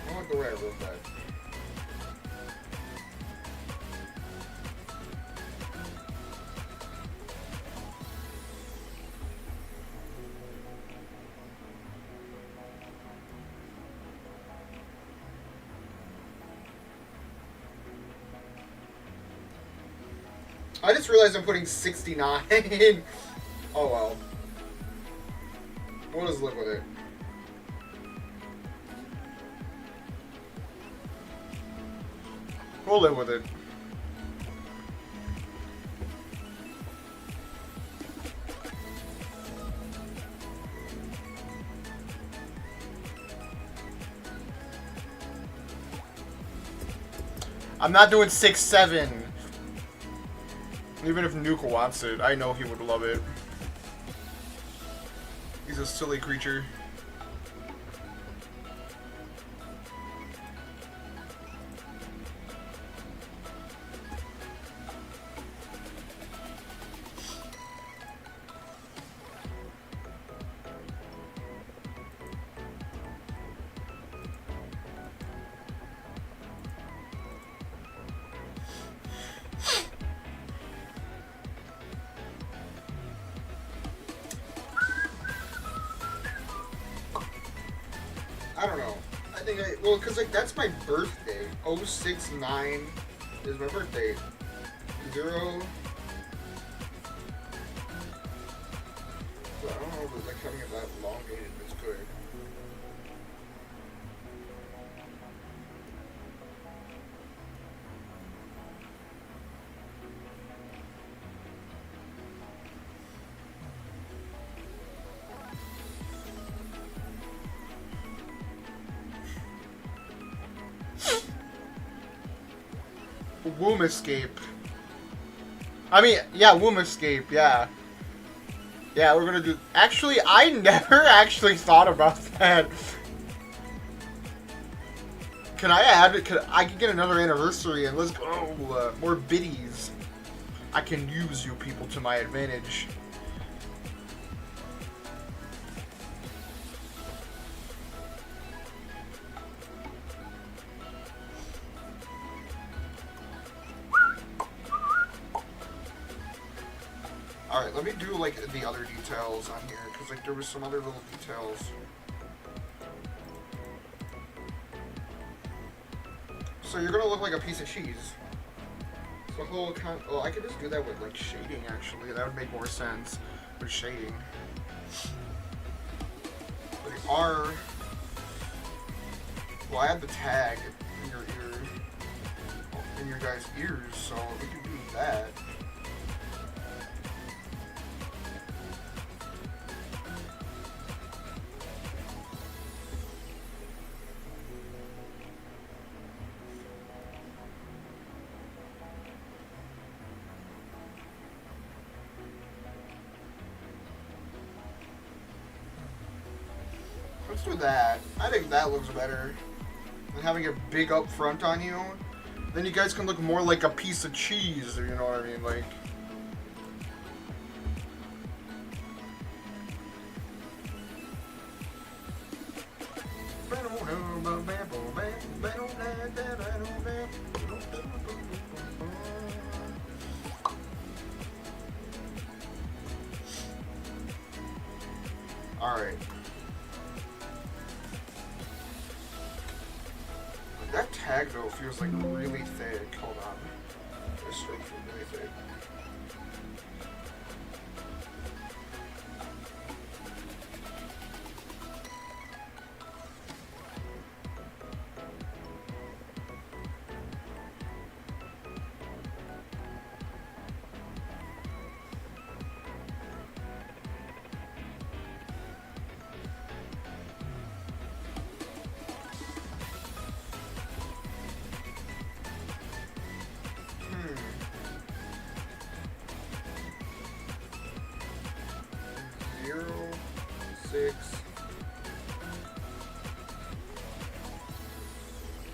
I want the way I wrote that. I just realized I'm putting 69. Oh well. We'll just live with it. We'll live with it. I'm not doing 6-7. Even if Nuka wants it, I know he would love it. He's a silly creature. I don't know. I think well, because like that's my birthday. 069 is my birthday. 0. So I don't know if it's like having it that elongated is good. Womb escape. I mean, yeah, womb escape, yeah. Yeah, we're gonna do... Actually, I never actually thought about that. Can I add... I can get another anniversary and let's go. More biddies. I can use you people to my advantage. Alright, let me do, like, the other details on here, because, like, there was some other little details. So you're gonna look like a piece of cheese. So whole oh, I could just do that with, like, shading, actually. That would make more sense with shading. But the R... Well, I have the tag in your ear, in your guys' ears, so we can do that. Let's do that. I think that looks better than having it big up front on you. Then you guys can look more like a piece of cheese, you know what I mean? Like... Alright. That tag though feels like really thick. Hold on. This straight feels really thick.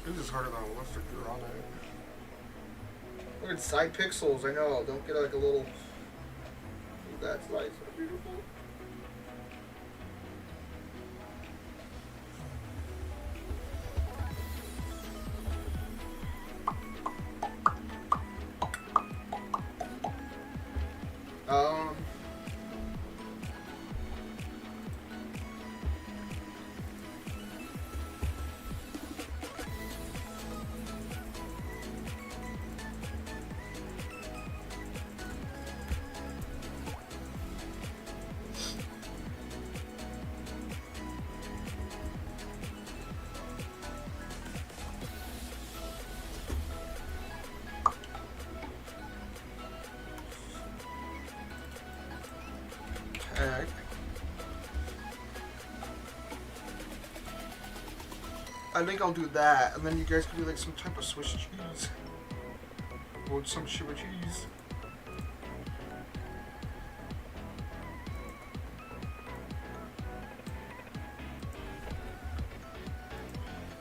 This is harder than I was to draw that. Look at side pixels, I know. Don't get like a little... That's nice. That's beautiful. I think I'll do that, and then you guys can do like some type of Swiss cheese. Or some shit with cheese.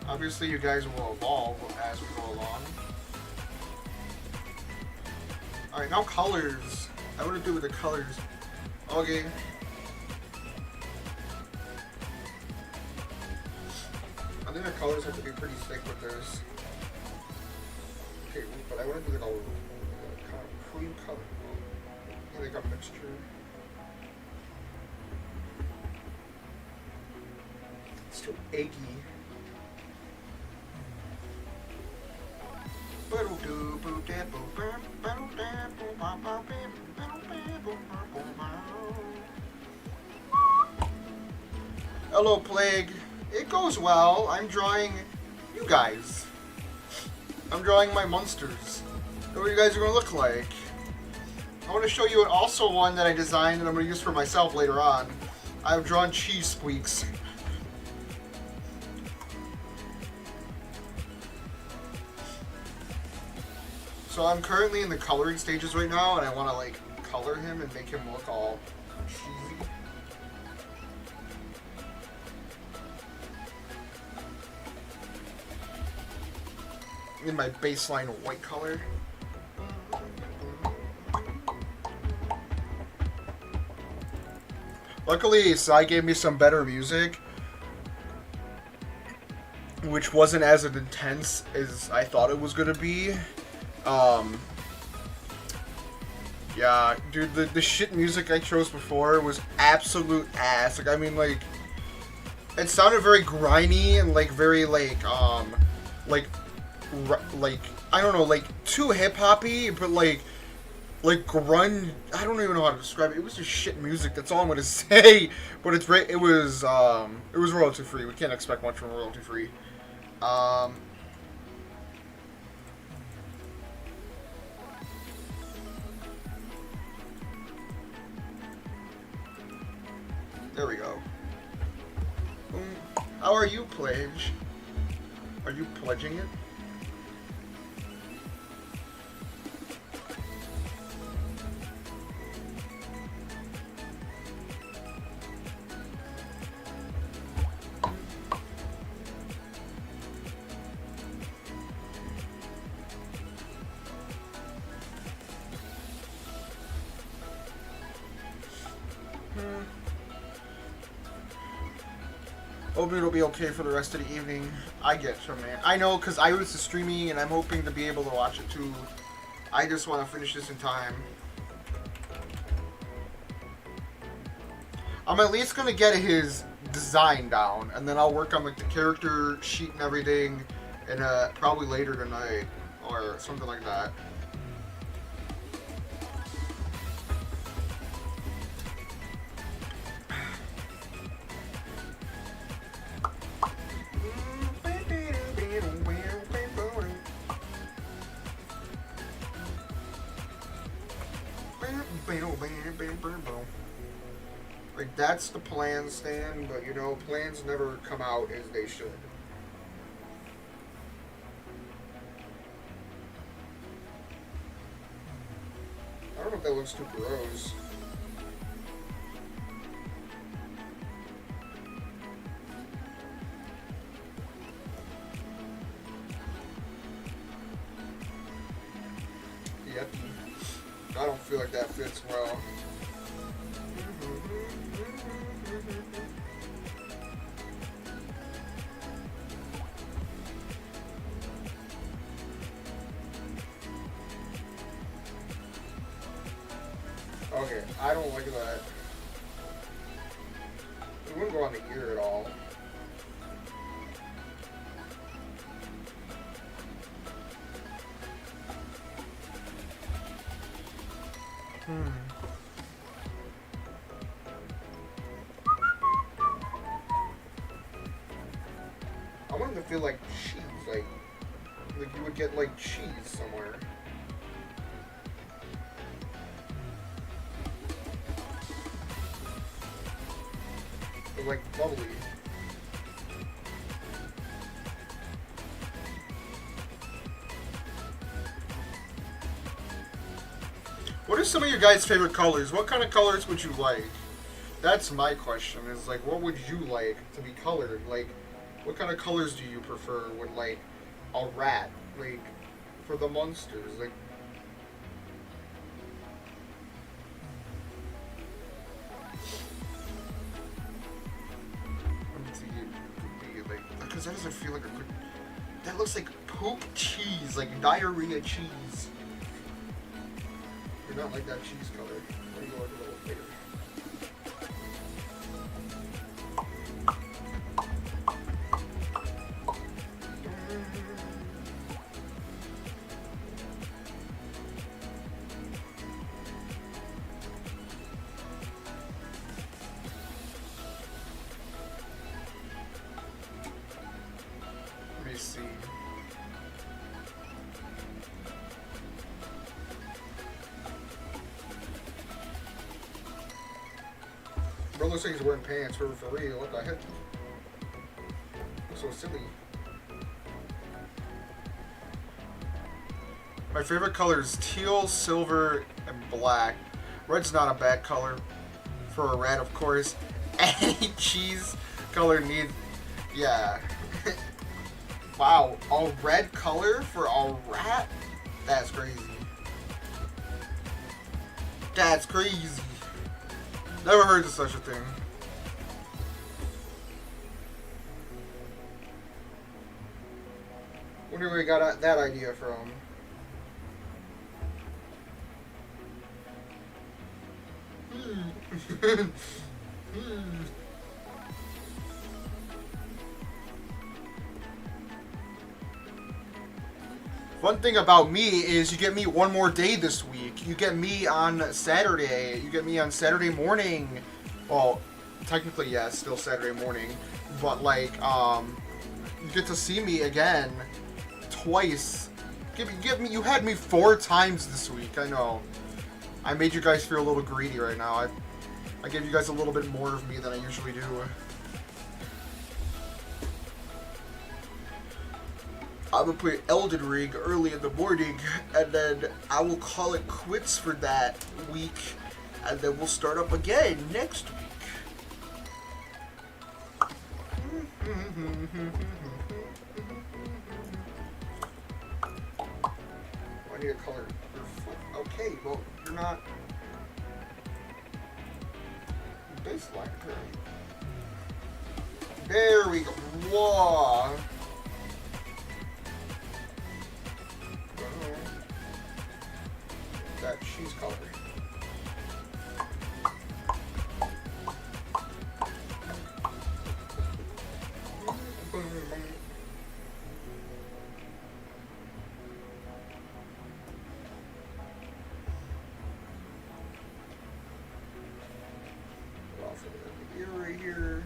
Obviously you guys will evolve as we go along. Alright, now colors. I want to do with the colors. Okay. I think the colors have to be pretty thick with this. Okay, but I want to do like a kind of cream color. Like a mixture. It's too eggy. Hello, Plague. It goes well. I'm drawing you guys. I'm drawing my Munsters. What you guys are going to look like. I want to show you also one that I designed and I'm going to use for myself later on. I've drawn cheese squeaks. So I'm currently in the coloring stages right now, and I want to like color him and make him look all cheesy. In my baseline white color. Luckily, Sai gave me some better music, which wasn't as intense as I thought it was gonna be. Yeah, dude, the shit music I chose before was absolute ass. Like, I mean, like, it sounded very grimy and like very like I don't know, like too hip hoppy, but like grunge. I don't even know how to describe it. It was just shit music. That's all I'm gonna say. But it's it was royalty free. We can't expect much from royalty free. There we go. How are you, Pledge? Are you pledging it? Hoping it'll be okay for the rest of the evening. I get you, man. I know, because I was streaming, and I'm hoping to be able to watch it, too. I just want to finish this in time. I'm at least going to get his design down, and then I'll work on, like, the character sheet and everything, and probably later tonight, or something like that. Like, that's the plan, Stan, but you know, plans never come out as they should. I don't know if that looks too gross. Yep. I don't feel like that fits well. Okay, I don't like that. It wouldn't go on the ear at all. I want him to feel like cheese, like you would get like cheese somewhere. Or like bubbly. What are some of your guys' favorite colors? What kind of colors would you like? That's my question, is like, what would you like to be colored? Like, what kind of colors do you prefer with, like, a rat? Like, for the Munsters? Like, because that doesn't feel like a good... That looks like poop cheese, like diarrhea cheese. You're not like that cheese color. Let me go like a little bigger. Let me see. Bro looks like he's wearing pants for real. What the heck? Looks so silly. My favorite color is teal, silver, and black. Red's not a bad color for a rat, of course. Any cheese color need, yeah. Wow, a red color for a rat? That's crazy. That's crazy. Never heard of such a thing. Wonder where we got that idea from. One thing about me is you get me one more day this week. You get me on Saturday. You get me on Saturday morning. Well, technically, yes, still Saturday morning. But, like, you get to see me again twice. You had me 4 times this week, I know. I made you guys feel a little greedy right now. I gave you guys a little bit more of me than I usually do. I will play Elden Ring early in the morning, and then I will call it quits for that week, and then we'll start up again next week. I need a color your foot. Okay, well, you're not baseline. There we go. Whoa. That cheese color. Right here.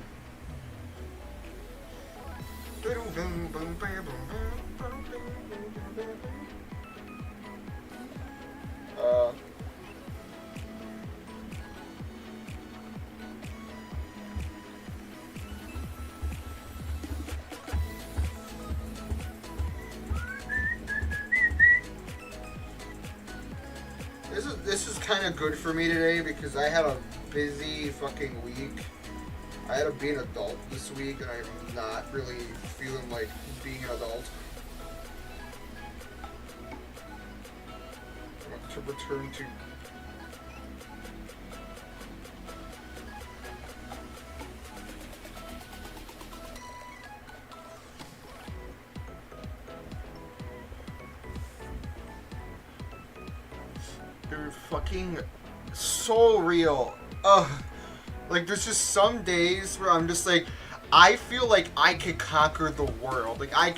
This is kind of good for me today because I had a busy fucking week. I had to be an adult this week, and I'm not really feeling like being an adult. I want to return to... They're fucking so real. Ugh. Like, there's just some days where I'm just like, I feel like I could conquer the world. Like, I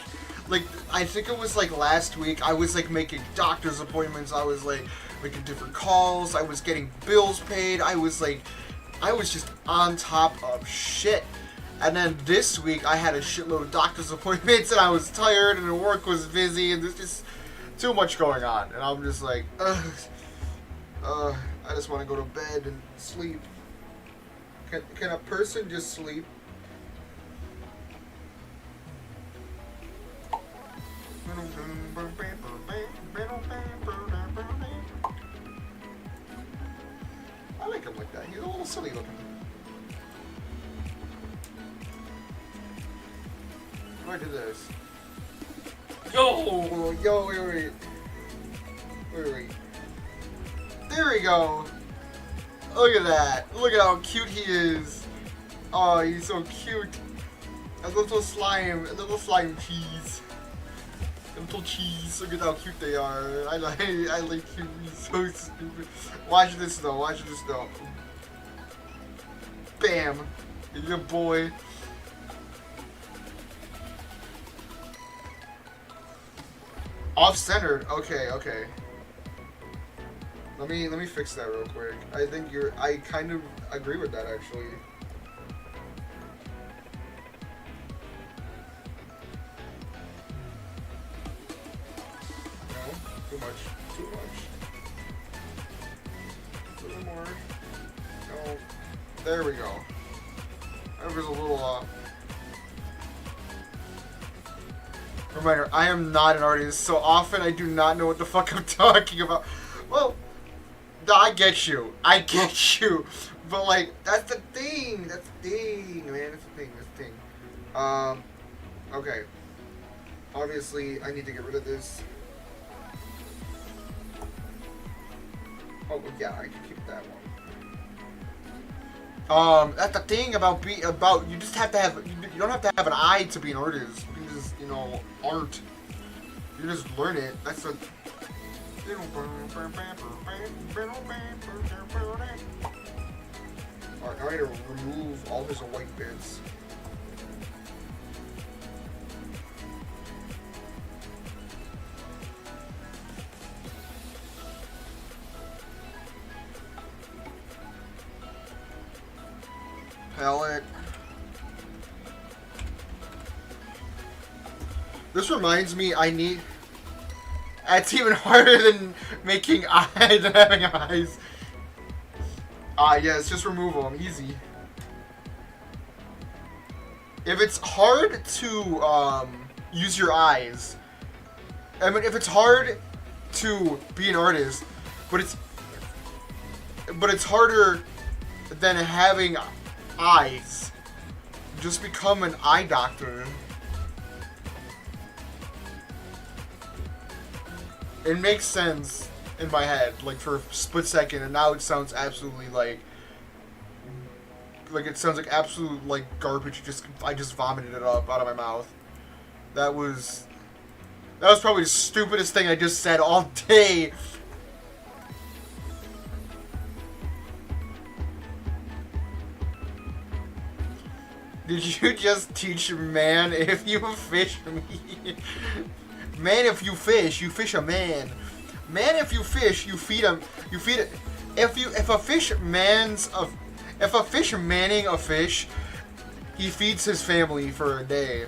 think it was like last week, I was like making doctor's appointments, I was like making different calls, I was getting bills paid, I was just on top of shit. And then this week, I had a shitload of doctor's appointments, and I was tired, and the work was busy, and there's just too much going on. And I'm just like, I just want to go to bed and sleep. Can a person just sleep? I like him like that. He's a little silly looking. How do I do this? Yo, wait. There we go. Look at that. Look at how cute he is. Oh, he's so cute. A little slime cheese. A little cheese. Look at how cute they are. I like him. He's so stupid. Watch this though. Bam. Your boy. Off-centered. Okay. Let me fix that real quick. I kind of agree with that actually. No, too much. A little more. No, there we go. That was a little Reminder, I am not an artist, so often I do not know what the fuck I'm talking about. Well, I get you. I get you. But, like, that's the thing. That's the thing, man. That's the thing. That's the thing. Okay. Obviously, I need to get rid of this. Oh, yeah, I can keep that one. That's the thing about you just have to have, you don't have to have an eye to be an artist. You can just, art. You just learn it. That's the... Alright, now I need to remove all his white bits. Palette. This reminds me, that's even harder than making eyes, than having eyes. Yes, just remove them, easy. If it's hard to, use your eyes, I mean, if it's hard to be an artist, but it's harder than having eyes, just become an eye doctor. It makes sense in my head, like, for a split second, and now it sounds absolutely like it sounds like absolute, like, garbage. I just vomited it up out of my mouth. That was probably the stupidest thing I just said all day. Did you just teach man if you fish me? Man, if you fish a man. Man, if you fish, you feed him. You feed it. If a fish manning a fish, he feeds his family for a day.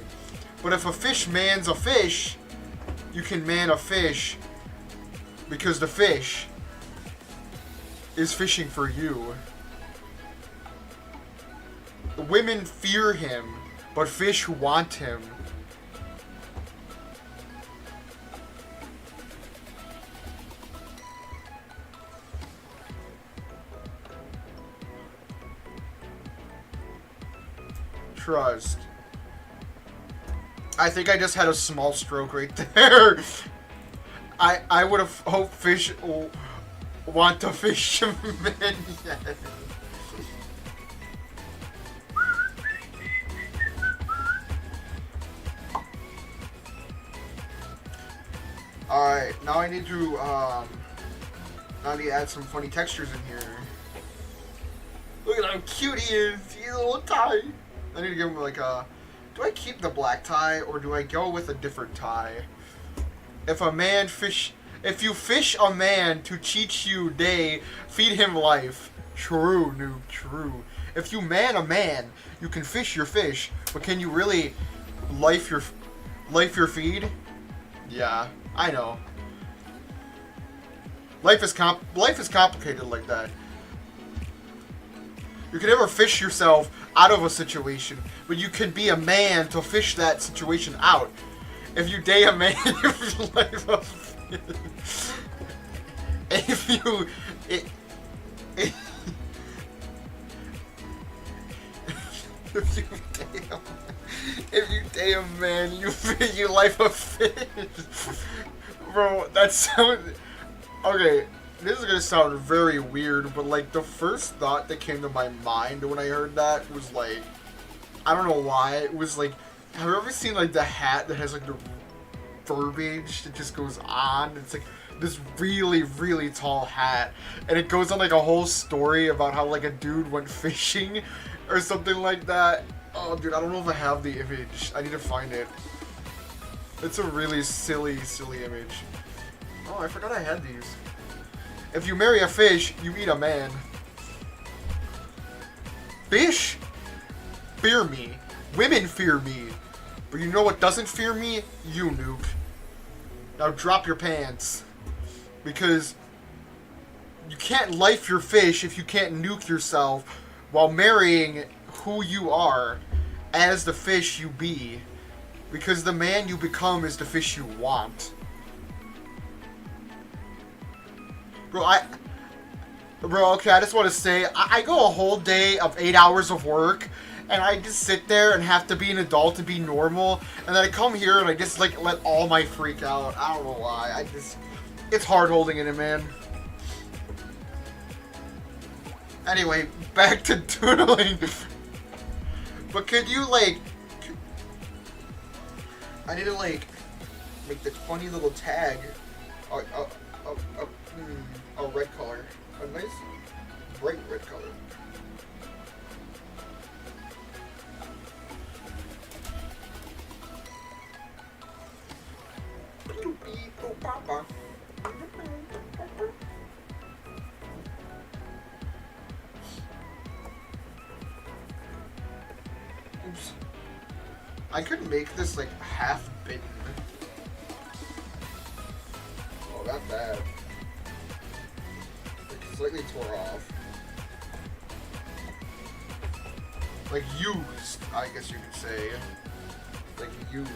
But if a fish mans a fish, you can man a fish because the fish is fishing for you. Women fear him, but fish want him. Trust. I think I just had a small stroke right there. I would have hoped fish want to fish men. Alright, now I need to add some funny textures in here. Look at how cute he is. He's a little tie. I need to give him like a... Do I keep the black tie or do I go with a different tie? If you fish a man to teach you day, feed him life. True, noob, true. If you man a man, you can fish your fish, but can you really life your feed? Yeah, I know. Life is complicated like that. You can never fish yourself out of a situation, but you can be a man to fish that situation out. If you date a man, life a fish. If you date a man, you life a fish. Bro, that sounds... Okay, this is gonna sound very weird, but like the first thought that came to my mind when I heard that was like, I don't know why, it was like, have you ever seen like the hat that has like the verbiage that just goes on? It's like this really, really tall hat, and it goes on like a whole story about how like a dude went fishing or something like that. Oh dude, I don't know if I have the image. I need to find it. It's a really silly, silly image. Oh, I forgot I had these. If you marry a fish, you eat a man. Fish fear me. Women fear me. But you know what doesn't fear me? You, nuke. Now drop your pants. Because you can't life your fish if you can't nuke yourself while marrying who you are as the fish you be. Because the man you become is the fish you want. Bro, okay, I just want to say, I go a whole day of 8 hours of work, and I just sit there and have to be an adult to be normal, and then I come here and I just, like, let all my freak out. I don't know why. It's hard holding it in, man. Anyway, back to doodling. But could you, like... I need to, like, make this funny little tag a red color. A nice, bright red color. Oops. I could make this like half bitten. Oh, not bad. Like slightly tore off. Like used, I guess you could say. Like used.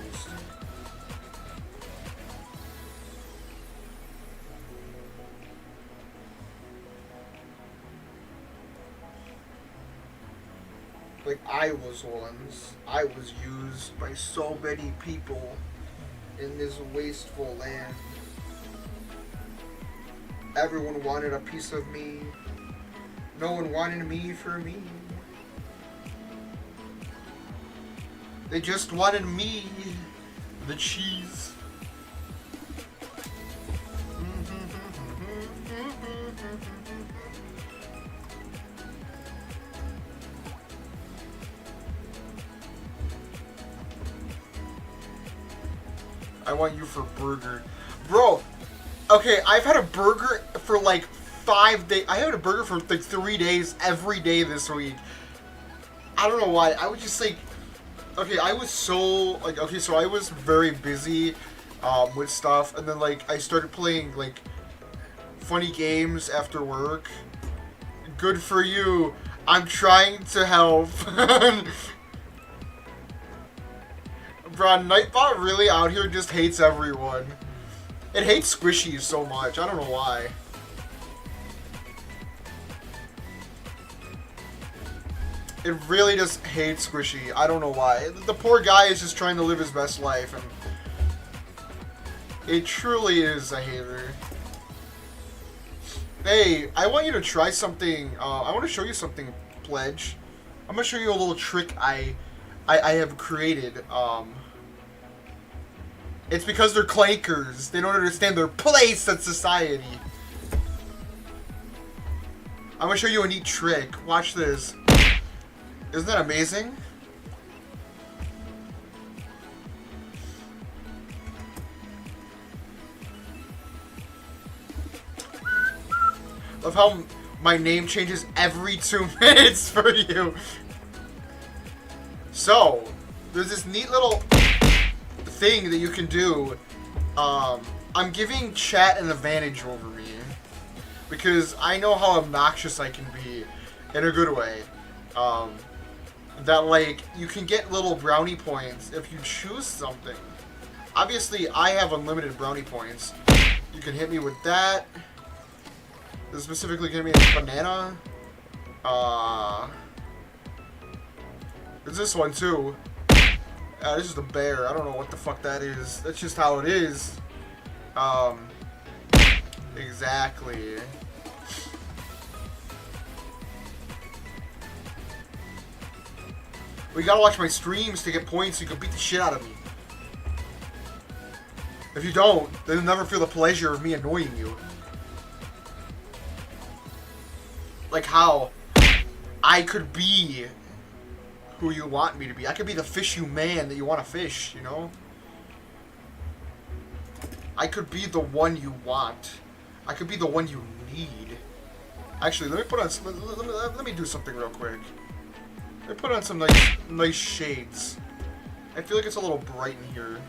Like I was once. I was used by so many people in this wasteful land. Everyone wanted a piece of me. No one wanted me for me. They just wanted me, the cheese. I want you for burger. Bro, okay, I've had a burger for like 5 days. I had a burger for like 3 days every day this week. I don't know why. I was just like, okay, I was so, like, okay, so I was very busy with stuff, and then, like, I started playing, like, funny games after work. Good for you. I'm trying to help. Bro, Nightbot really out here just hates everyone. It hates squishies so much. I don't know why. It really just hates Squishy. I don't know why. The poor guy is just trying to live his best life, and it truly is a hater. Hey, I want you to try something. I want to show you something, Pledge. I'm gonna show you a little trick I have created. It's because they're clankers. They don't understand their place in society. I'm gonna show you a neat trick. Watch this. Isn't that amazing? Love how my name changes every 2 minutes for you. So, there's this neat little thing that you can do. I'm giving chat an advantage over me because I know how obnoxious I can be in a good way. That, like, you can get little brownie points if you choose something. Obviously, I have unlimited brownie points. You can hit me with that. This is specifically going to be a banana. There's this one, too. This is the bear. I don't know what the fuck that is. That's just how it is. Exactly. Well, you gotta watch my streams to get points so you can beat the shit out of me. If you don't, then you'll never feel the pleasure of me annoying you. Like how I could be who you want me to be. I could be the fish you man that you want to fish, you know? I could be the one you want. I could be the one you need. Actually, let me put on. Let me do something real quick. Let me put on some nice shades. I feel like it's a little bright in here.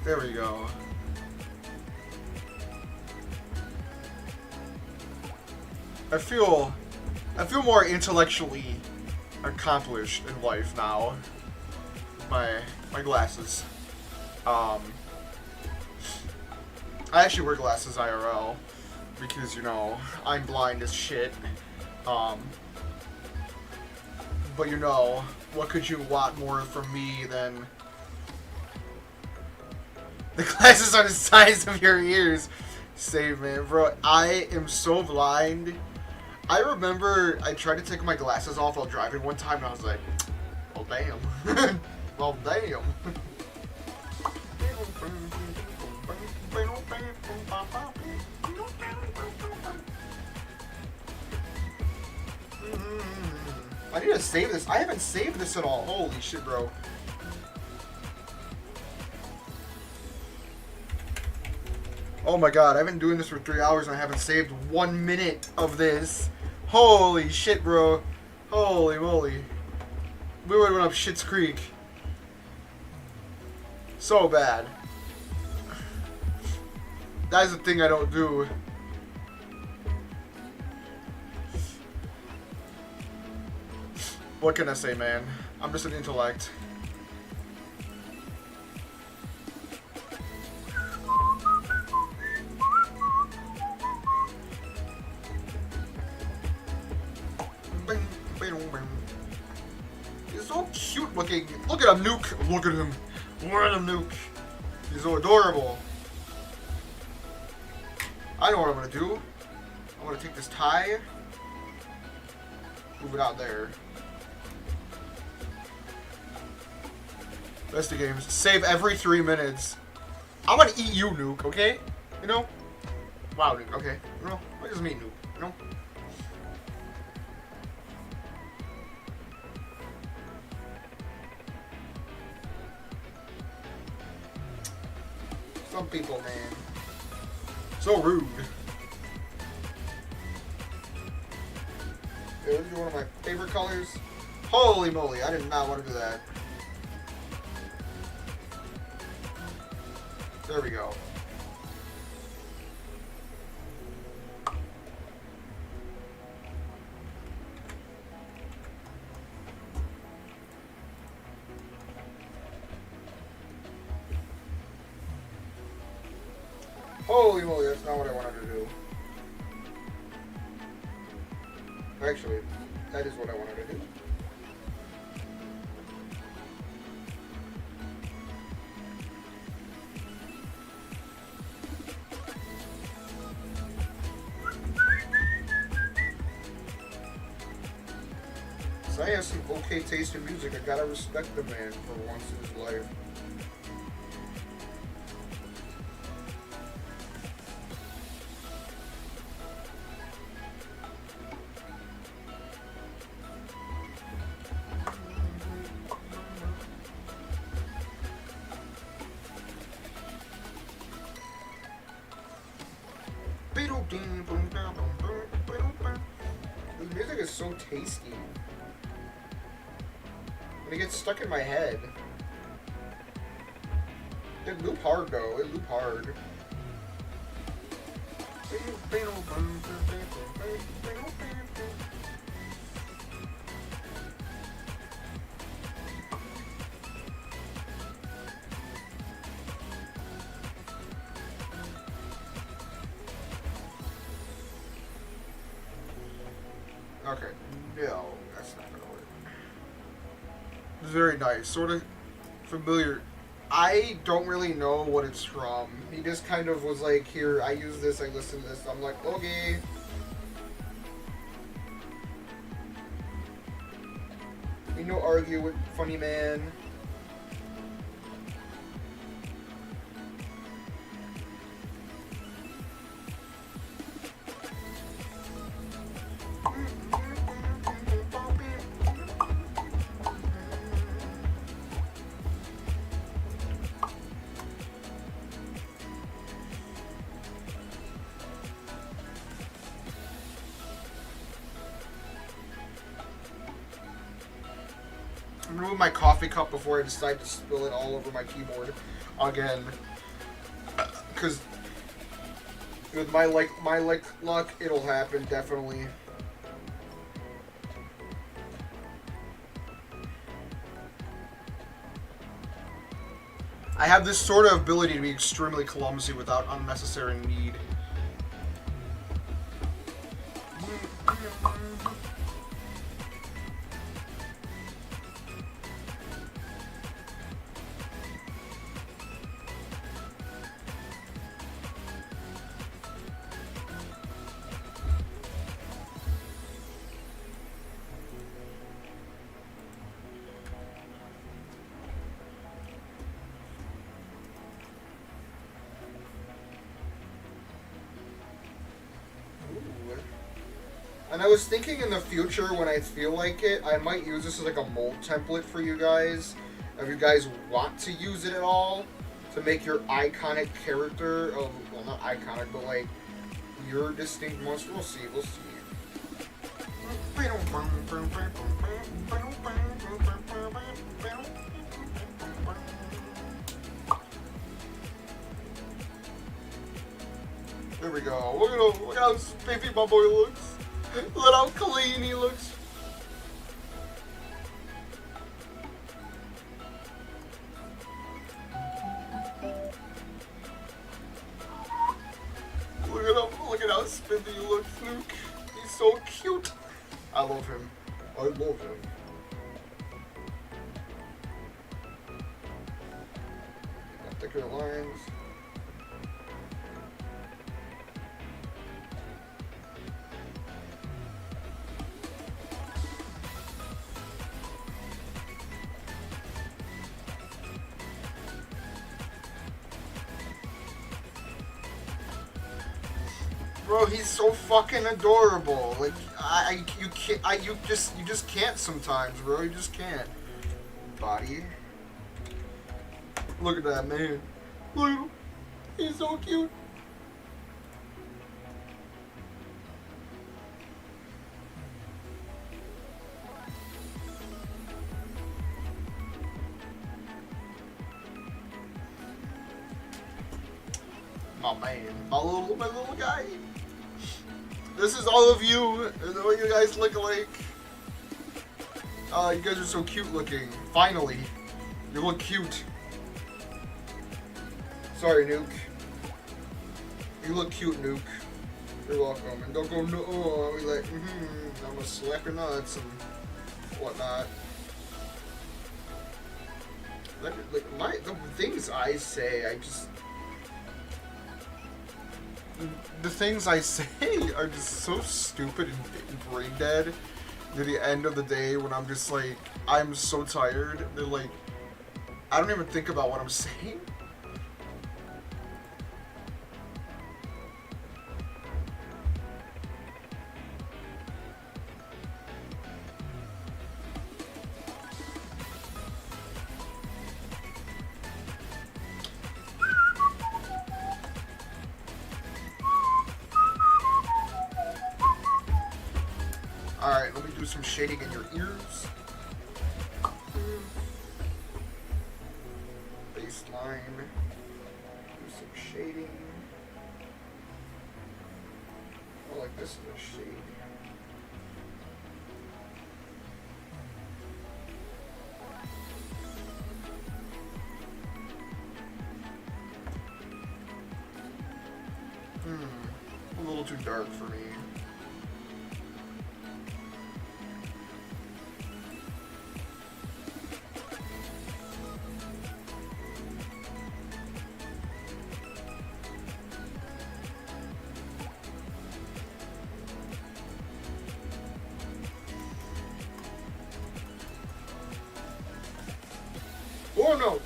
There we go. I feel more intellectually accomplished in life now. My glasses. I actually wear glasses IRL because, you know, I'm blind as shit. But you know, what could you want more from me than the glasses are the size of your ears? Save, man, bro. I am so blind. I remember I tried to take my glasses off while driving one time, and I was like, well, damn. Well, damn. I need to save this. I haven't saved this at all. Holy shit, bro. Oh my god, I've been doing this for 3 hours and I haven't saved 1 minute of this. Holy shit, bro. Holy moly. We would have went up Shit's Creek. So bad. That is the thing I don't do. What can I say, man? I'm just an intellect. He's so cute looking. Look at him, Nuke. Look at him. Look at him, Nuke. He's so adorable. I know what I'm gonna do. I'm gonna take this tie, move it out there. Best of games. Save every 3 minutes. I'm gonna eat you, Nuke, okay? You know? Wow, Nuke, okay. You know? What does mean, Nuke? You know? Some people, man. So rude. This is one of my favorite colors. Holy moly, I did not want to do that. There we go. Holy moly, that's not what I wanted to do. Actually, that is what I wanted to do. So I have some okay taste in music. I gotta respect the man for once in his life. The music is so tasty. When it gets stuck in my head. It loop hard though, it loop hard. Okay, no, that's not gonna work. It's very nice, sort of familiar. I don't really know what it's from. He just kind of was like, here, I use this, I listen to this. I'm like, okay. You know, argue with funny man. Remove my coffee cup before I decide to spill it all over my keyboard again. Because with my luck, it'll happen definitely. I have this sort of ability to be extremely clumsy without unnecessary need. And I was thinking in the future, when I feel like it, I might use this as like a mold template for you guys. If you guys want to use it at all, to make your iconic character, of, well, not iconic, but like your distinct monster. We'll see, we'll see. There we go. Look at how spiffy my boy looks. Look how clean he looks. Look at how spiffy he looks, Luke. He's so cute. I love him. I love him. Got thicker lines. Bro, he's so fucking adorable. Like you just can't sometimes, bro. You just can't. Body. Look at that man. Look at him. He's so cute. My man, my little guy. This is all of you, and what you guys look like. You guys are so cute looking. Finally, you look cute. Sorry, Nuke. You look cute, Nuke. You're welcome. And don't go no. Be like, I'm gonna slap your nuts and whatnot. Like the things I say, the things I say are just so stupid and brain dead. Near the end of the day, when I'm just like, I'm so tired. They're like, I don't even think about what I'm saying. Alright, let me do some shading in your ears. Baseline. Do some shading. Oh, like this is a shade. A little too dark for me. Oh no!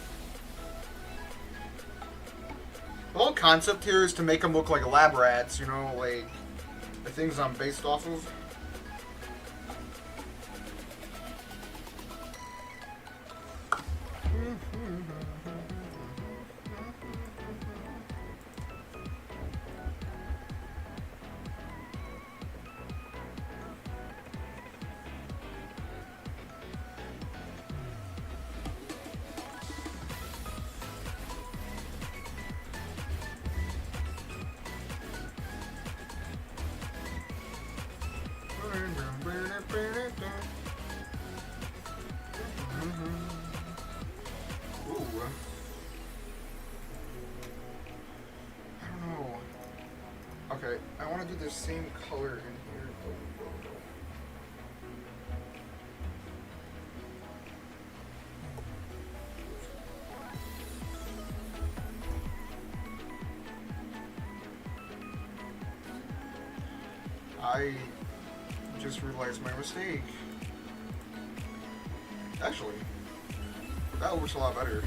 The whole concept here is to make them look like lab rats, you know, like the things I'm based off of. want to do the same color in here. I just realized my mistake. Actually, that looks a lot better.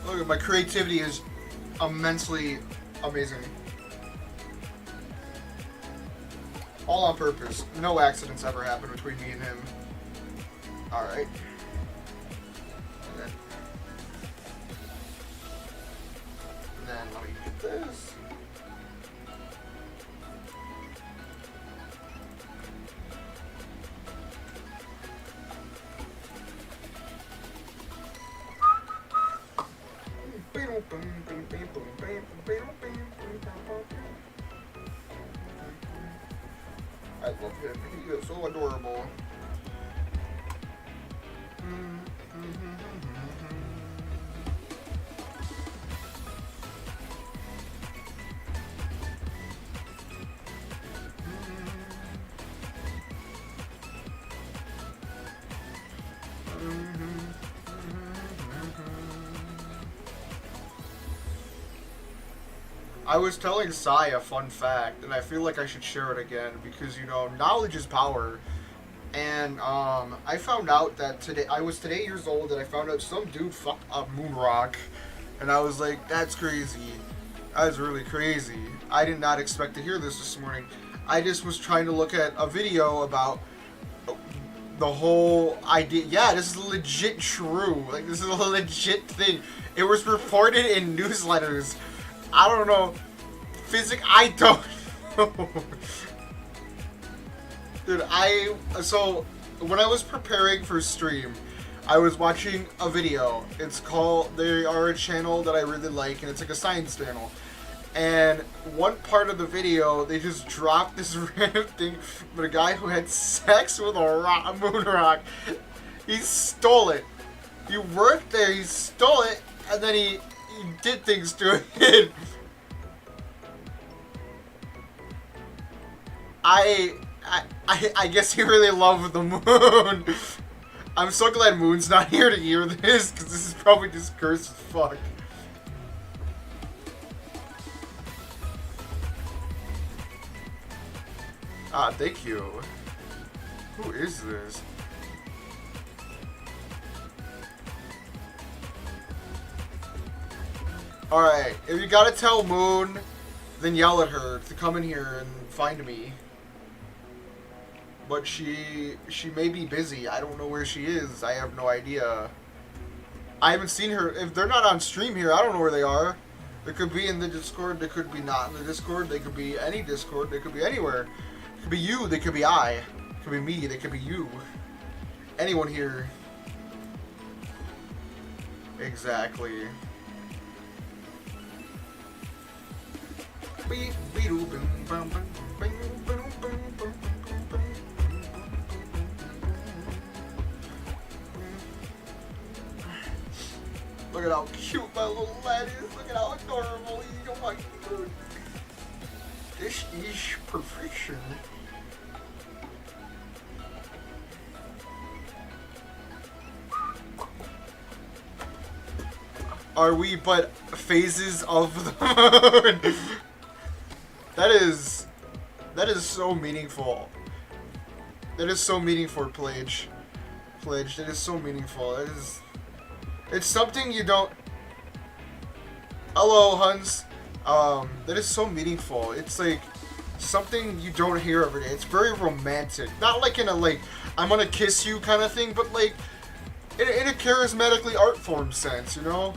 Look at my creativity is immensely amazing. All on purpose. No accidents ever happen between me and him. Alright. And then let me get this. I love him. He is so adorable. I was telling Sai a fun fact, and I feel like I should share it again because, you know, knowledge is power. And I found out that today, I was today years old, and I found out some dude fucked up moon rock, and I was like, that's crazy. That's really crazy. I did not expect to hear this morning. I just was trying to look at a video about the whole idea. Yeah, this is legit true. Like, this is a legit thing. It was reported in newsletters. I don't know. I don't know. Dude, so, when I was preparing for stream, I was watching a video. It's called, they are a channel that I really like, and it's like a science channel. And one part of the video, they just dropped this random thing with a guy who had sex with a moon rock. He stole it. He worked there, he stole it, and then he did things to it. I guess he really loved the moon. I'm so glad Moon's not here to hear this, because this is probably just cursed as fuck. Ah, thank you. Who is this? Alright, if you gotta tell Moon, then yell at her to come in here and find me. But she may be busy. I don't know where she is. I have no idea. I haven't seen her. If they're not on stream here, I don't know where they are. They could be in the Discord. They could be not in the Discord. They could be any Discord. They could be anywhere. It could be you. They could be I. It could be me. They could be you. Anyone here. Exactly. Look at how cute my little lad is. Look at how adorable he is. Oh my god. This is perfection. Are we but phases of the moon? That is so meaningful. That is so meaningful, Pledge. Pledge, that is so meaningful. That is... It's something you don't... Hello, Huns. That is so meaningful. It's like something you don't hear every day. It's very romantic. Not like in a, like, I'm gonna kiss you kind of thing, but like, in a charismatically art form sense, you know?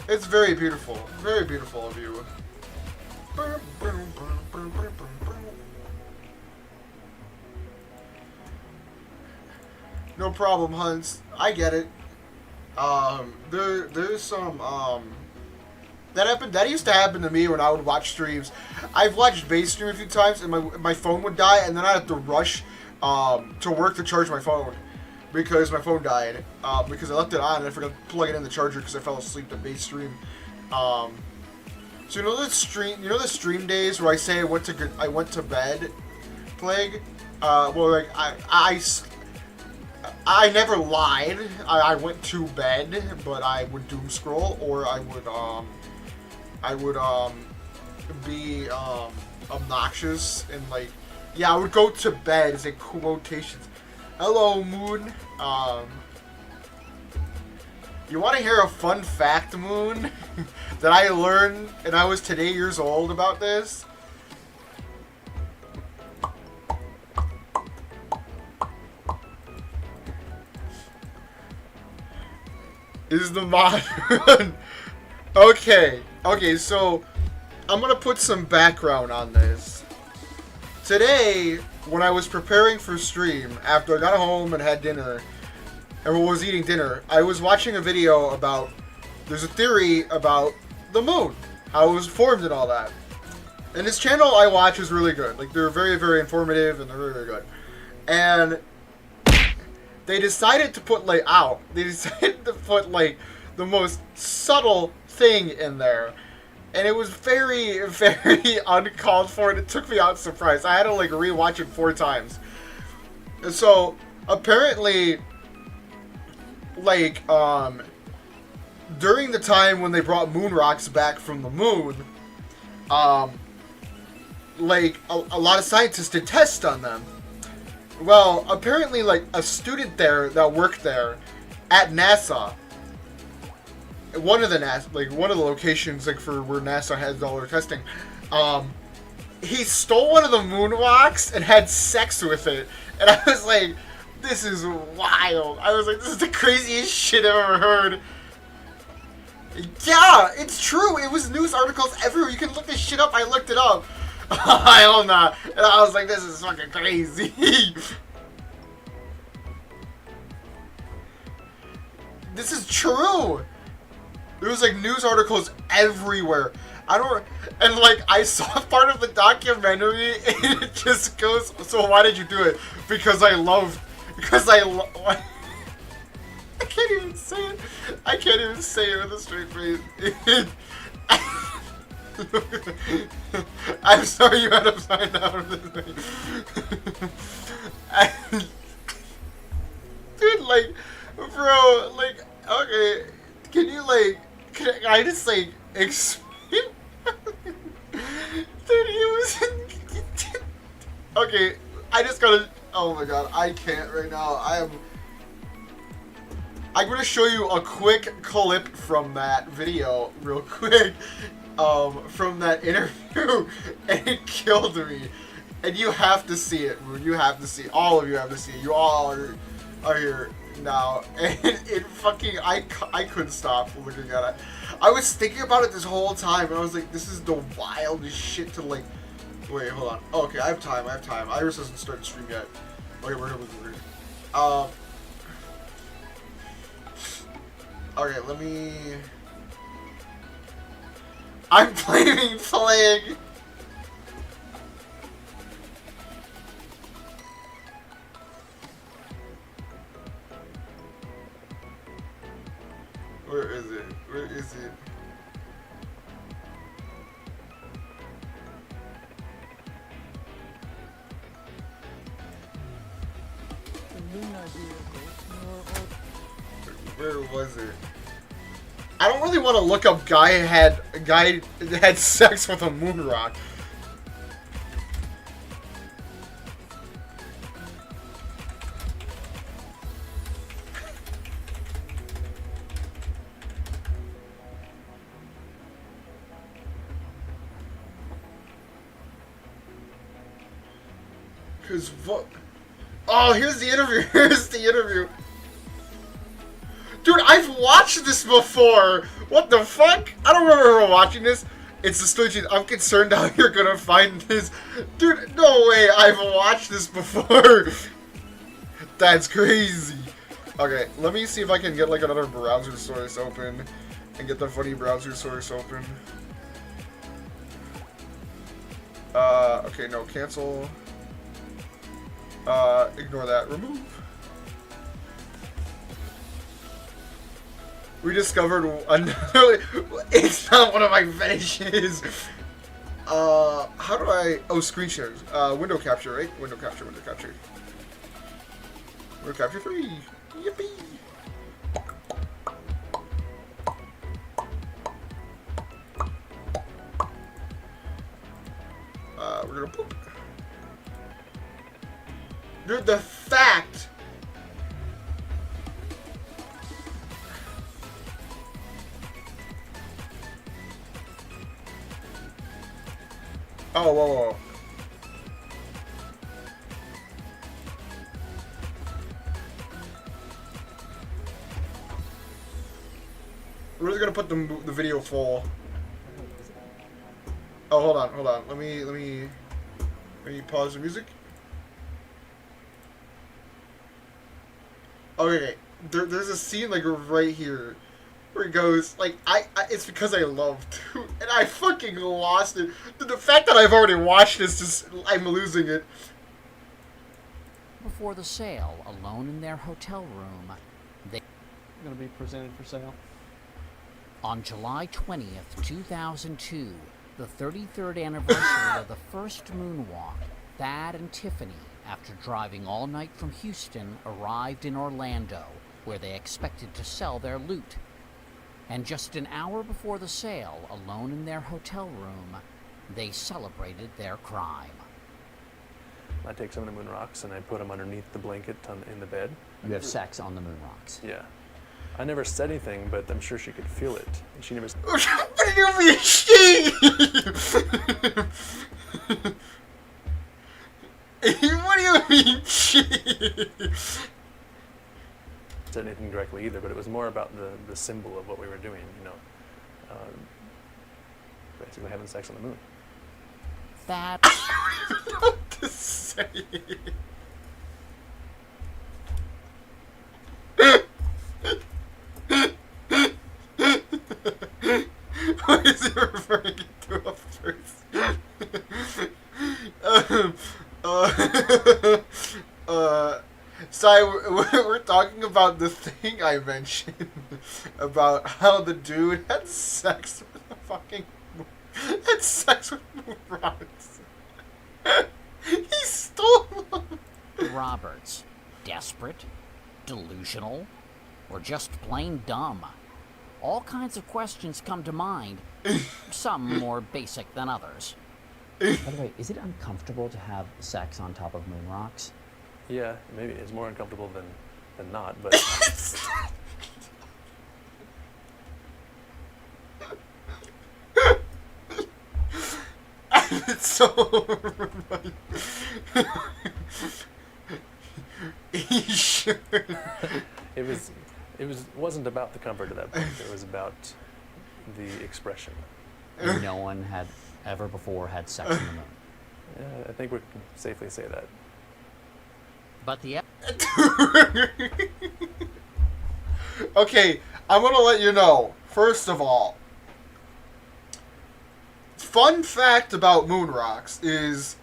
It's very beautiful. Very beautiful of you. No problem, Huns. I get it. There's some, that used to happen to me when I would watch streams. I've watched base stream a few times, and my phone would die, and then I had to rush, to work to charge my phone. Because my phone died. Because I left it on, and I forgot to plug it in the charger because I fell asleep to base stream. So you know the stream days where I say I went to bed, Plague. Well, like I never lied. I went to bed, but I would doom scroll, or I would be obnoxious and like, yeah, I would go to bed. It's like quotations. Hello, Moon. You want to hear a fun fact, Moon, that I learned, and I was today years old about this? Is the mod. Okay, so I'm gonna put some background on this. Today, when I was preparing for stream, after I got home and had dinner, and was eating dinner, I was watching a video about, there's a theory about the moon, how it was formed and all that. And this channel I watch is really good. Like, they're very, very informative, and they're very, very good. And they decided to put, like, the most subtle thing in there. And it was very, very uncalled for, and it took me out surprised. I had to, like, rewatch it 4 times. And so, apparently, like, during the time when they brought moon rocks back from the moon, like, a lot of scientists did tests on them. Well, apparently, like, a student there that worked there at NASA, one of the locations, like, for where NASA has all their testing, he stole one of the moon rocks and had sex with it. And I was like, this is wild. I was like, this is the craziest shit I've ever heard. Yeah, it's true. It was news articles everywhere. You can look this shit up. I looked it up. I don't know. And I was like, this is fucking crazy. This is true. There was like news articles everywhere. And like, I saw part of the documentary and it just goes, so why did you do it? Because I can't even say it. I can't even say it with a straight face. I'm sorry you had upside down with this thing. Dude, like, bro, like, okay, can I just, like, explain? Dude, he was okay, I just gotta, oh my god, I can't right now. I'm gonna show you a quick clip from that video, real quick, from that interview, and it killed me. And you have to see it, Moon. You have to see it. All of you have to see it. You all are here now. And it fucking, I couldn't stop looking at it. I was thinking about it this whole time, and I was like, this is the wildest shit to, like, wait, hold on. Oh, okay, I have time. Iris hasn't started stream yet. Okay, we're okay, let me... I'm blaming Plague! Where is it? Where is it? Where was it? I don't really want to look up guy had sex with a moon rock. Cause what? Oh, here's the interview. Here's the interview. Dude, I've watched this before! What the fuck? I don't remember watching this. It's the story. I'm concerned how you're gonna find this. Dude, no way, I've watched this before! That's crazy. Okay, let me see if I can get like another browser source open. And get the funny browser source open. Okay, no, cancel. Ignore that. Remove. We discovered another. It's not one of my finishes. How do I? Oh, screen shares. Window capture, right? Window capture. Window capture 3. Yippee! We're gonna poop. Dude, the fact. Oh, whoa. We're just gonna put the video full. Oh, hold on. Let me pause the music. Okay, there's a scene like right here where it goes like it's because I love to, and I fucking lost it. The fact that I've already watched this, just I'm losing it. Before the sale, alone in their hotel room, they going to be presented for sale. On July 20th, 2002, the 33rd anniversary of the first moonwalk, Thad and Tiffany, after driving all night from Houston, arrived in Orlando, where they expected to sell their loot. And just an hour before the sale, alone in their hotel room, they celebrated their crime. I take some of the moon rocks and I put them underneath the blanket in the bed. You have sex on the moon rocks. Yeah. I never said anything, but I'm sure she could feel it. And she never. What do you mean she? What do you mean she? Said anything directly either, but it was more about the symbol of what we were doing. Basically having sex on the moon. That. I don't know what to say. What is he referring to up first? So we're talking about the thing I mentioned about how the dude had sex with moon rocks. He stole them. Roberts. Desperate? Delusional? Or just plain dumb? All kinds of questions come to mind, some more basic than others. By the way, is it uncomfortable to have sex on top of moon rocks? Yeah, maybe it's more uncomfortable than not, but. It's so right. He should. It wasn't about the comfort at that point. It was about the expression. No one had ever before had sex on the moon. Yeah, I think we can safely say that. But the Okay, I'm gonna let you know. First of all, fun fact about moon rocks is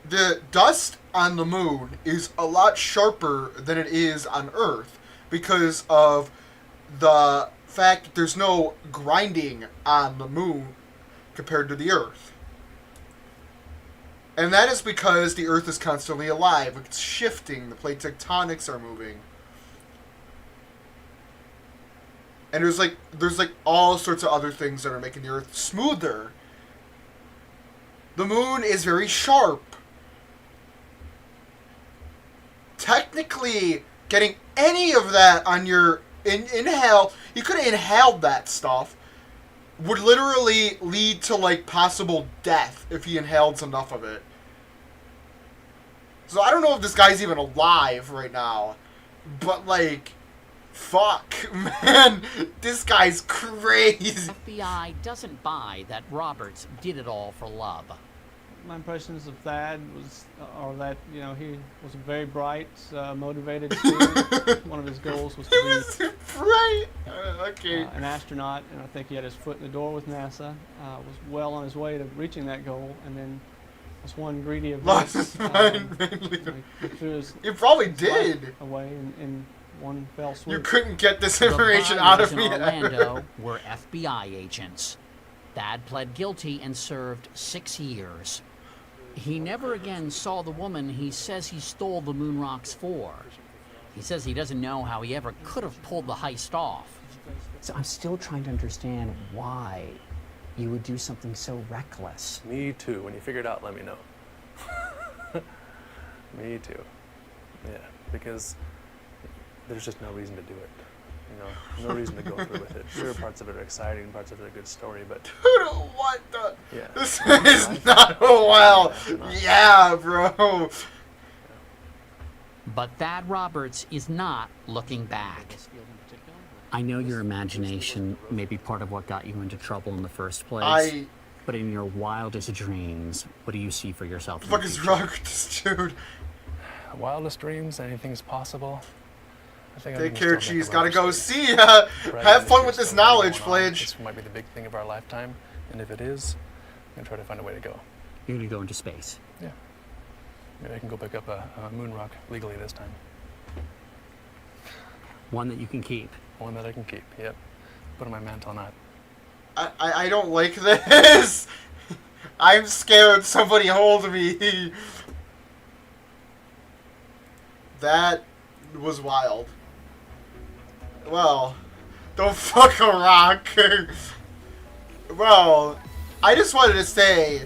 the dust on the moon is a lot sharper than it is on Earth because of the fact that there's no grinding on the moon compared to the Earth. And that is because the Earth is constantly alive. It's shifting. The plate tectonics are moving. And there's like all sorts of other things that are making the Earth smoother. The moon is very sharp. Technically, getting any of that on your inhale, you could have inhaled that stuff, would literally lead to like possible death if he inhaled enough of it. So I don't know if this guy's even alive right now, but like, fuck, man, this guy's crazy. FBI doesn't buy that Roberts did it all for love. My impressions of Thad are that he was a very bright, motivated student. One of his goals was to be bright. Okay. An astronaut, and I think he had his foot in the door with NASA. Was well on his way to reaching that goal, and then was one greedy of Lost his mind mainly. He threw his He probably life did. away, and one fell swoop. You couldn't get this The information out buyers of in me. Orlando were FBI agents. Thad pled guilty and served 6 years. He never again saw the woman he says he stole the moon rocks for. He says he doesn't know how he ever could have pulled the heist off. So I'm still trying to understand why you would do something so reckless. Me too. When you figure it out, let me know. Me too. Yeah, because there's just no reason to do it. You know, no reason to go through with it. Sure, parts of it are exciting, parts of it are a good story, but Dude, what the? yeah. This is not well. Yeah, bro. But Thad Roberts is not looking back. I know your imagination may be part of what got you into trouble in the first place. But in your wildest dreams, what do you see for yourself? What the fuck is wrong with this dude? Wildest dreams, anything's possible. I think Take I'm care, still Cheeze. make a Gotta lot go of see ya. Right, Have and fun if with there's this still knowledge, going on, Fledge. This might be the big thing of our lifetime, and if it is, I'm gonna try to find a way to go. You're gonna go into space. Yeah. Maybe I can go pick up a moon rock legally this time. One that you can keep. One that I can keep, yep. Put on my mantle knot. I don't like this. I'm scared. Somebody hold me. That was wild. Well, don't fuck a rock. Well, I just wanted to say,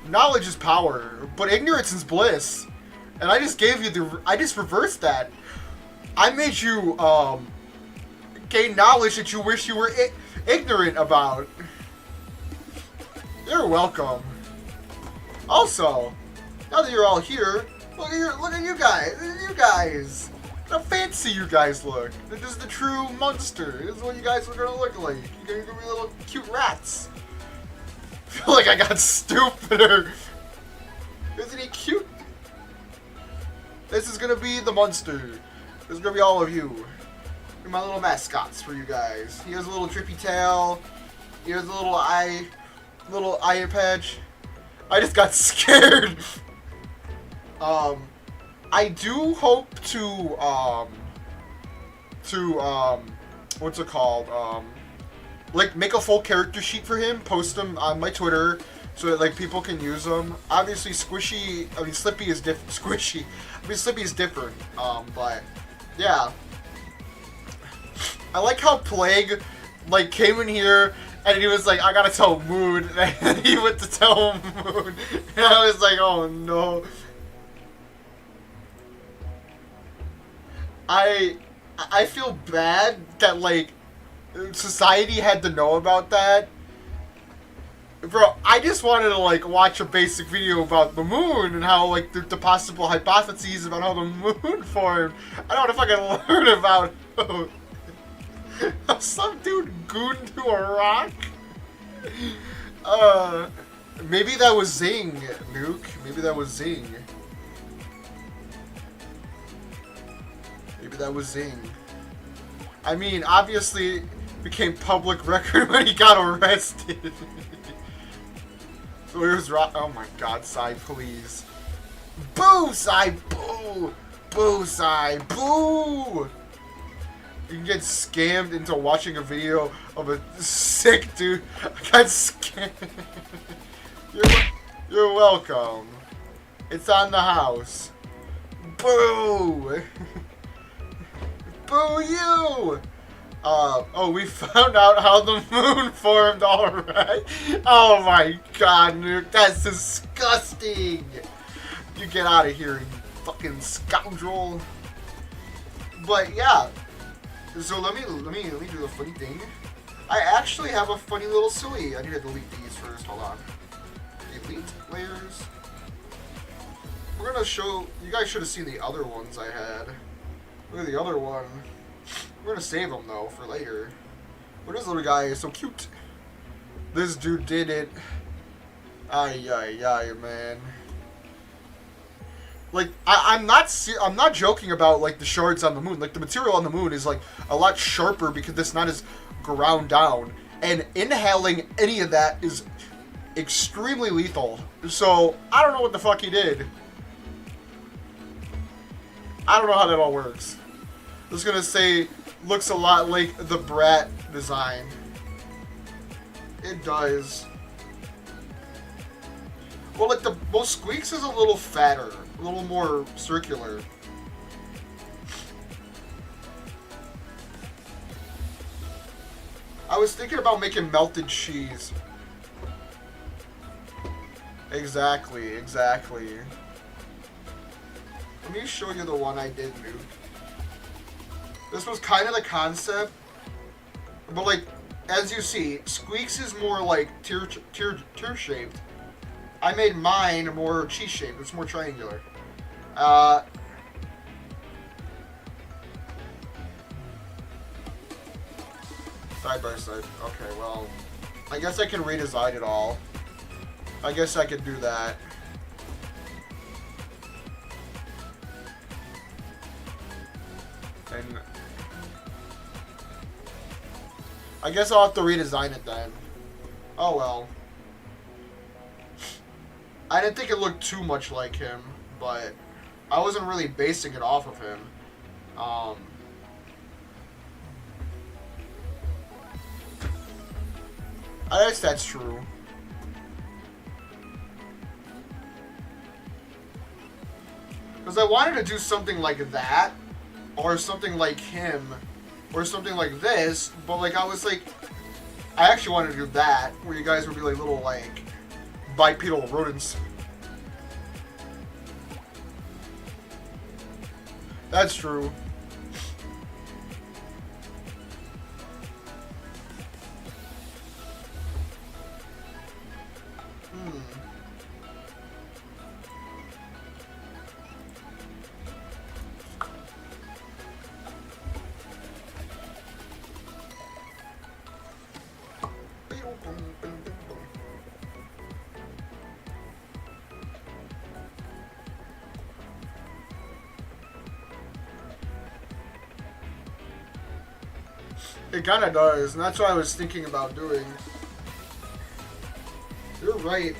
knowledge is power, but ignorance is bliss. And I just gave you I just reversed that. I made you, gain knowledge that you wish you were ignorant about. You're welcome. Also, now that you're all here, look at you guys. You guys. How fancy you guys look. This is the true Munster. This is what you guys are gonna look like. You're gonna be little cute rats. I feel like I got stupider. Isn't he cute? This is gonna be the Munster. This is gonna be all of you. You're my little mascots for you guys. He has a little drippy tail. He has a little eye patch. I just got scared. I do hope to what's it called? Like make a full character sheet for him, post them on my Twitter so that like people can use them. Obviously Slippy is different. Slippy is different. But yeah. I like how Plague like came in here and he was like, I gotta tell Moon, and he went to tell Moon, and I was like, oh no. I feel bad that like society had to know about that. Bro, I just wanted to like watch a basic video about the moon and how like the possible hypotheses about how the moon formed. I don't know if I can learn about how some dude gooned to a rock. Maybe that was Zing, Nuke. Maybe that was Zing. Maybe that was Zing. I mean, obviously, it became public record when he got arrested. So it was oh my god, Sai, please. Boo, Sai, boo! Boo, Sai, boo! You can get scammed into watching a video of a sick dude. I got scammed. You're welcome. It's on the house. Boo! Boo you! Oh, we found out how the moon formed, alright? Oh my god, Nuke, that's disgusting! You get out of here, you fucking scoundrel. But yeah, so let me do the funny thing. I actually have a funny little silly. I need to delete these first, hold on. Delete layers. We're gonna show, you guys should have seen the other ones I had. Look at the other one. We're gonna save them though for later. But this little guy is so cute. This dude did it. Ay ay ay, man. Like I'm not joking about like the shards on the moon. Like the material on the moon is like a lot sharper because it's not as ground down. And inhaling any of that is extremely lethal. So I don't know what the fuck he did. I don't know how that all works. I was gonna say, looks a lot like the BRAT design. It does. Well, like Squeaks is a little fatter, a little more circular. I was thinking about making melted cheese. Exactly, exactly. Let me show you the one I did, Nuke. This was kind of the concept, but like, as you see, Squeaks is more like tear shaped. I made mine more cheese shaped. It's more triangular. Side by side. Okay, well, I guess I can redesign it all. I guess I could do that. And I guess I'll have to redesign it then. Oh well. I didn't think it looked too much like him, but I wasn't really basing it off of him. I guess that's true. Because I wanted to do something like that, or something like him, or something like this, but like I was like, I actually wanted to do that, where you guys would be like little like bipedal rodents. That's true. It kind of does, and that's what I was thinking about doing. You're right,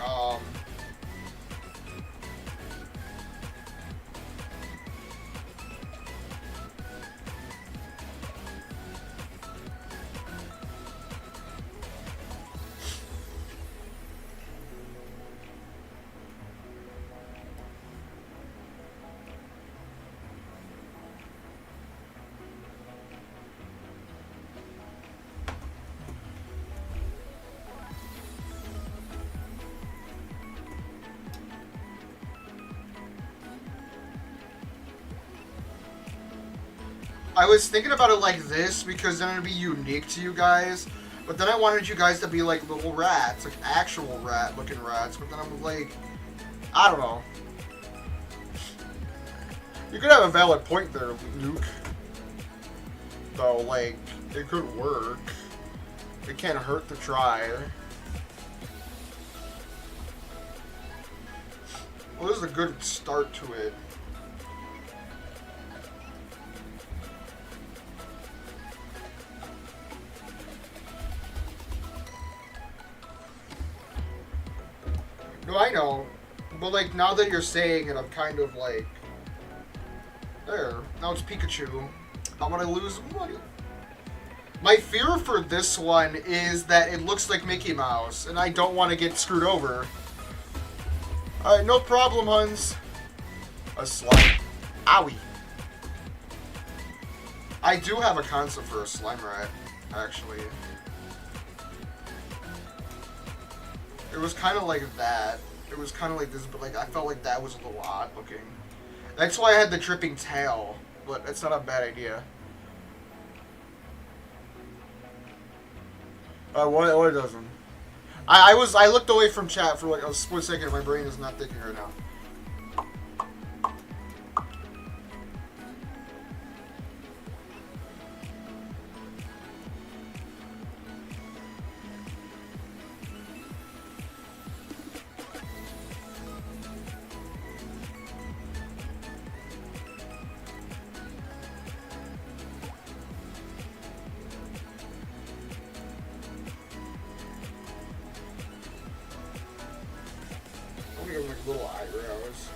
I was thinking about it like this because then it'd be unique to you guys. But then I wanted you guys to be like little rats, like actual rat-looking rats. But then I'm like, I don't know. You could have a valid point there, Luke. Though, like, it could work. It can't hurt to try. Well, this is a good start to it. No, I know. But, like, now that you're saying it, I'm kind of like... There. Now it's Pikachu. I'm gonna lose money. My fear for this one is that it looks like Mickey Mouse, and I don't want to get screwed over. Alright, no problem, Huns. A slime. Owie. I do have a concept for a slime rat, actually. It was kind of like that. It was kind of like this, but like I felt like that was a little odd looking. That's why I had the dripping tail, but it's not a bad idea. What it doesn't? I looked away from chat for like a split second. My brain is not thinking right now. Like little eyebrows.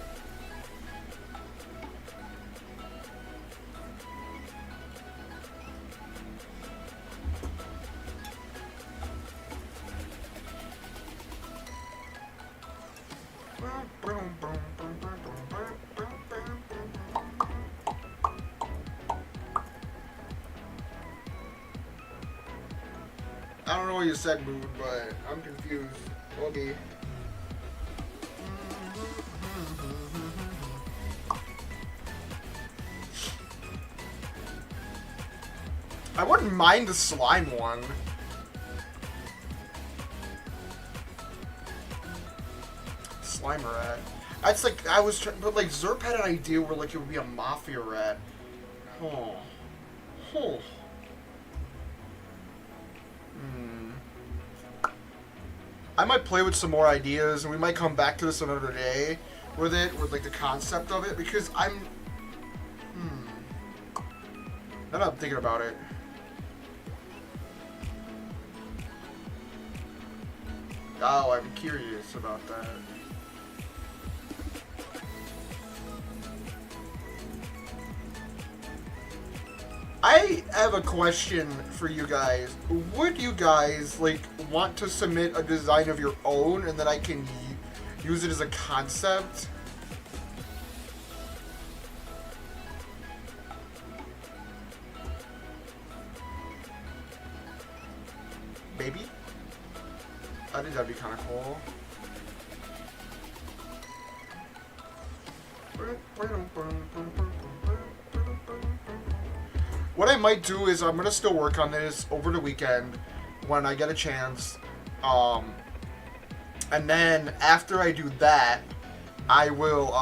I don't know what you said, Moon, but I'm confused. Okay. I wouldn't mind the slime one. Slimer rat. That's like, I was trying, but like Zerp had an idea where like it would be a mafia rat. Oh. Oh. I might play with some more ideas, and we might come back to this another day with it, with like the concept of it, because I'm. Now that I'm thinking about it. Oh, I'm curious about that. I have a question for you guys. Would you guys like want to submit a design of your own and then I can use it as a concept? Maybe? I think that'd be kind of cool. What I might do is I'm gonna still work on this over the weekend when I get a chance, and then after I do that, I will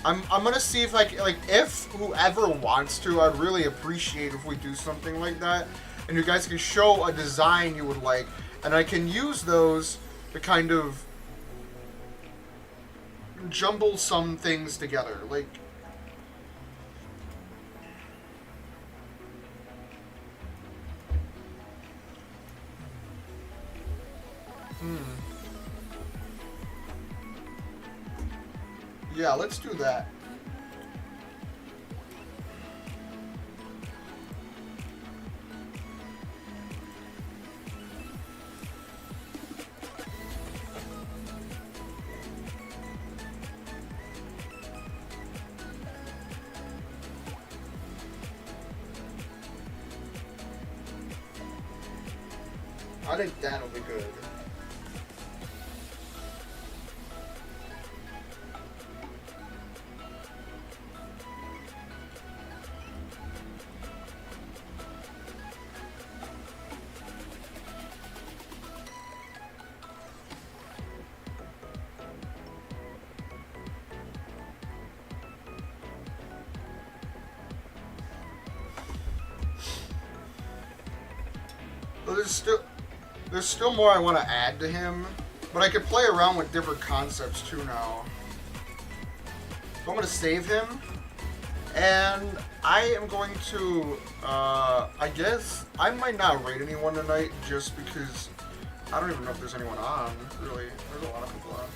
I'm gonna see if like if whoever wants to, I'd really appreciate if we do something like that, and you guys can show a design you would like, and I can use those to kind of jumble some things together, like. Yeah, let's do that. I think that'll be good. Well, there's still more I want to add to him, but I could play around with different concepts too now. So I'm going to save him, and I am going to, I guess, I might not raid anyone tonight just because I don't even know if there's anyone on, really. There's a lot of people on.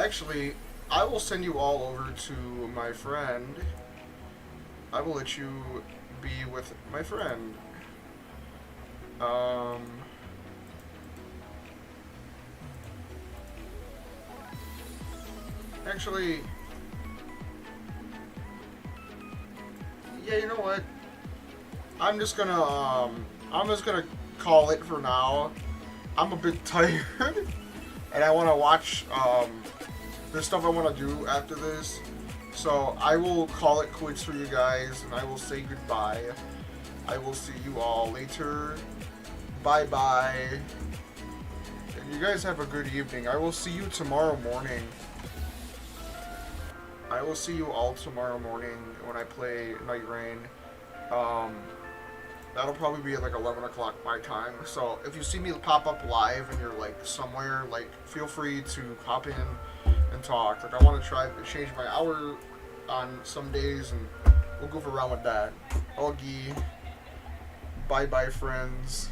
Actually, I will send you all over to my friend. I will let you be with my friend. Actually, yeah, you know what? I'm just gonna call it for now. I'm a bit tired, and I want to watch, there's stuff I want to do after this. So I will call it quits for you guys, and I will say goodbye. I will see you all later. Bye-bye. And you guys have a good evening. I will see you tomorrow morning. I will see you all tomorrow morning when I play Night Rain. That'll probably be at like 11 o'clock my time. So if you see me pop up live and you're like somewhere, like feel free to pop in and talk. Like I want to try to change my hour on some days, and we'll goof around with that. Augie. Bye-bye, friends.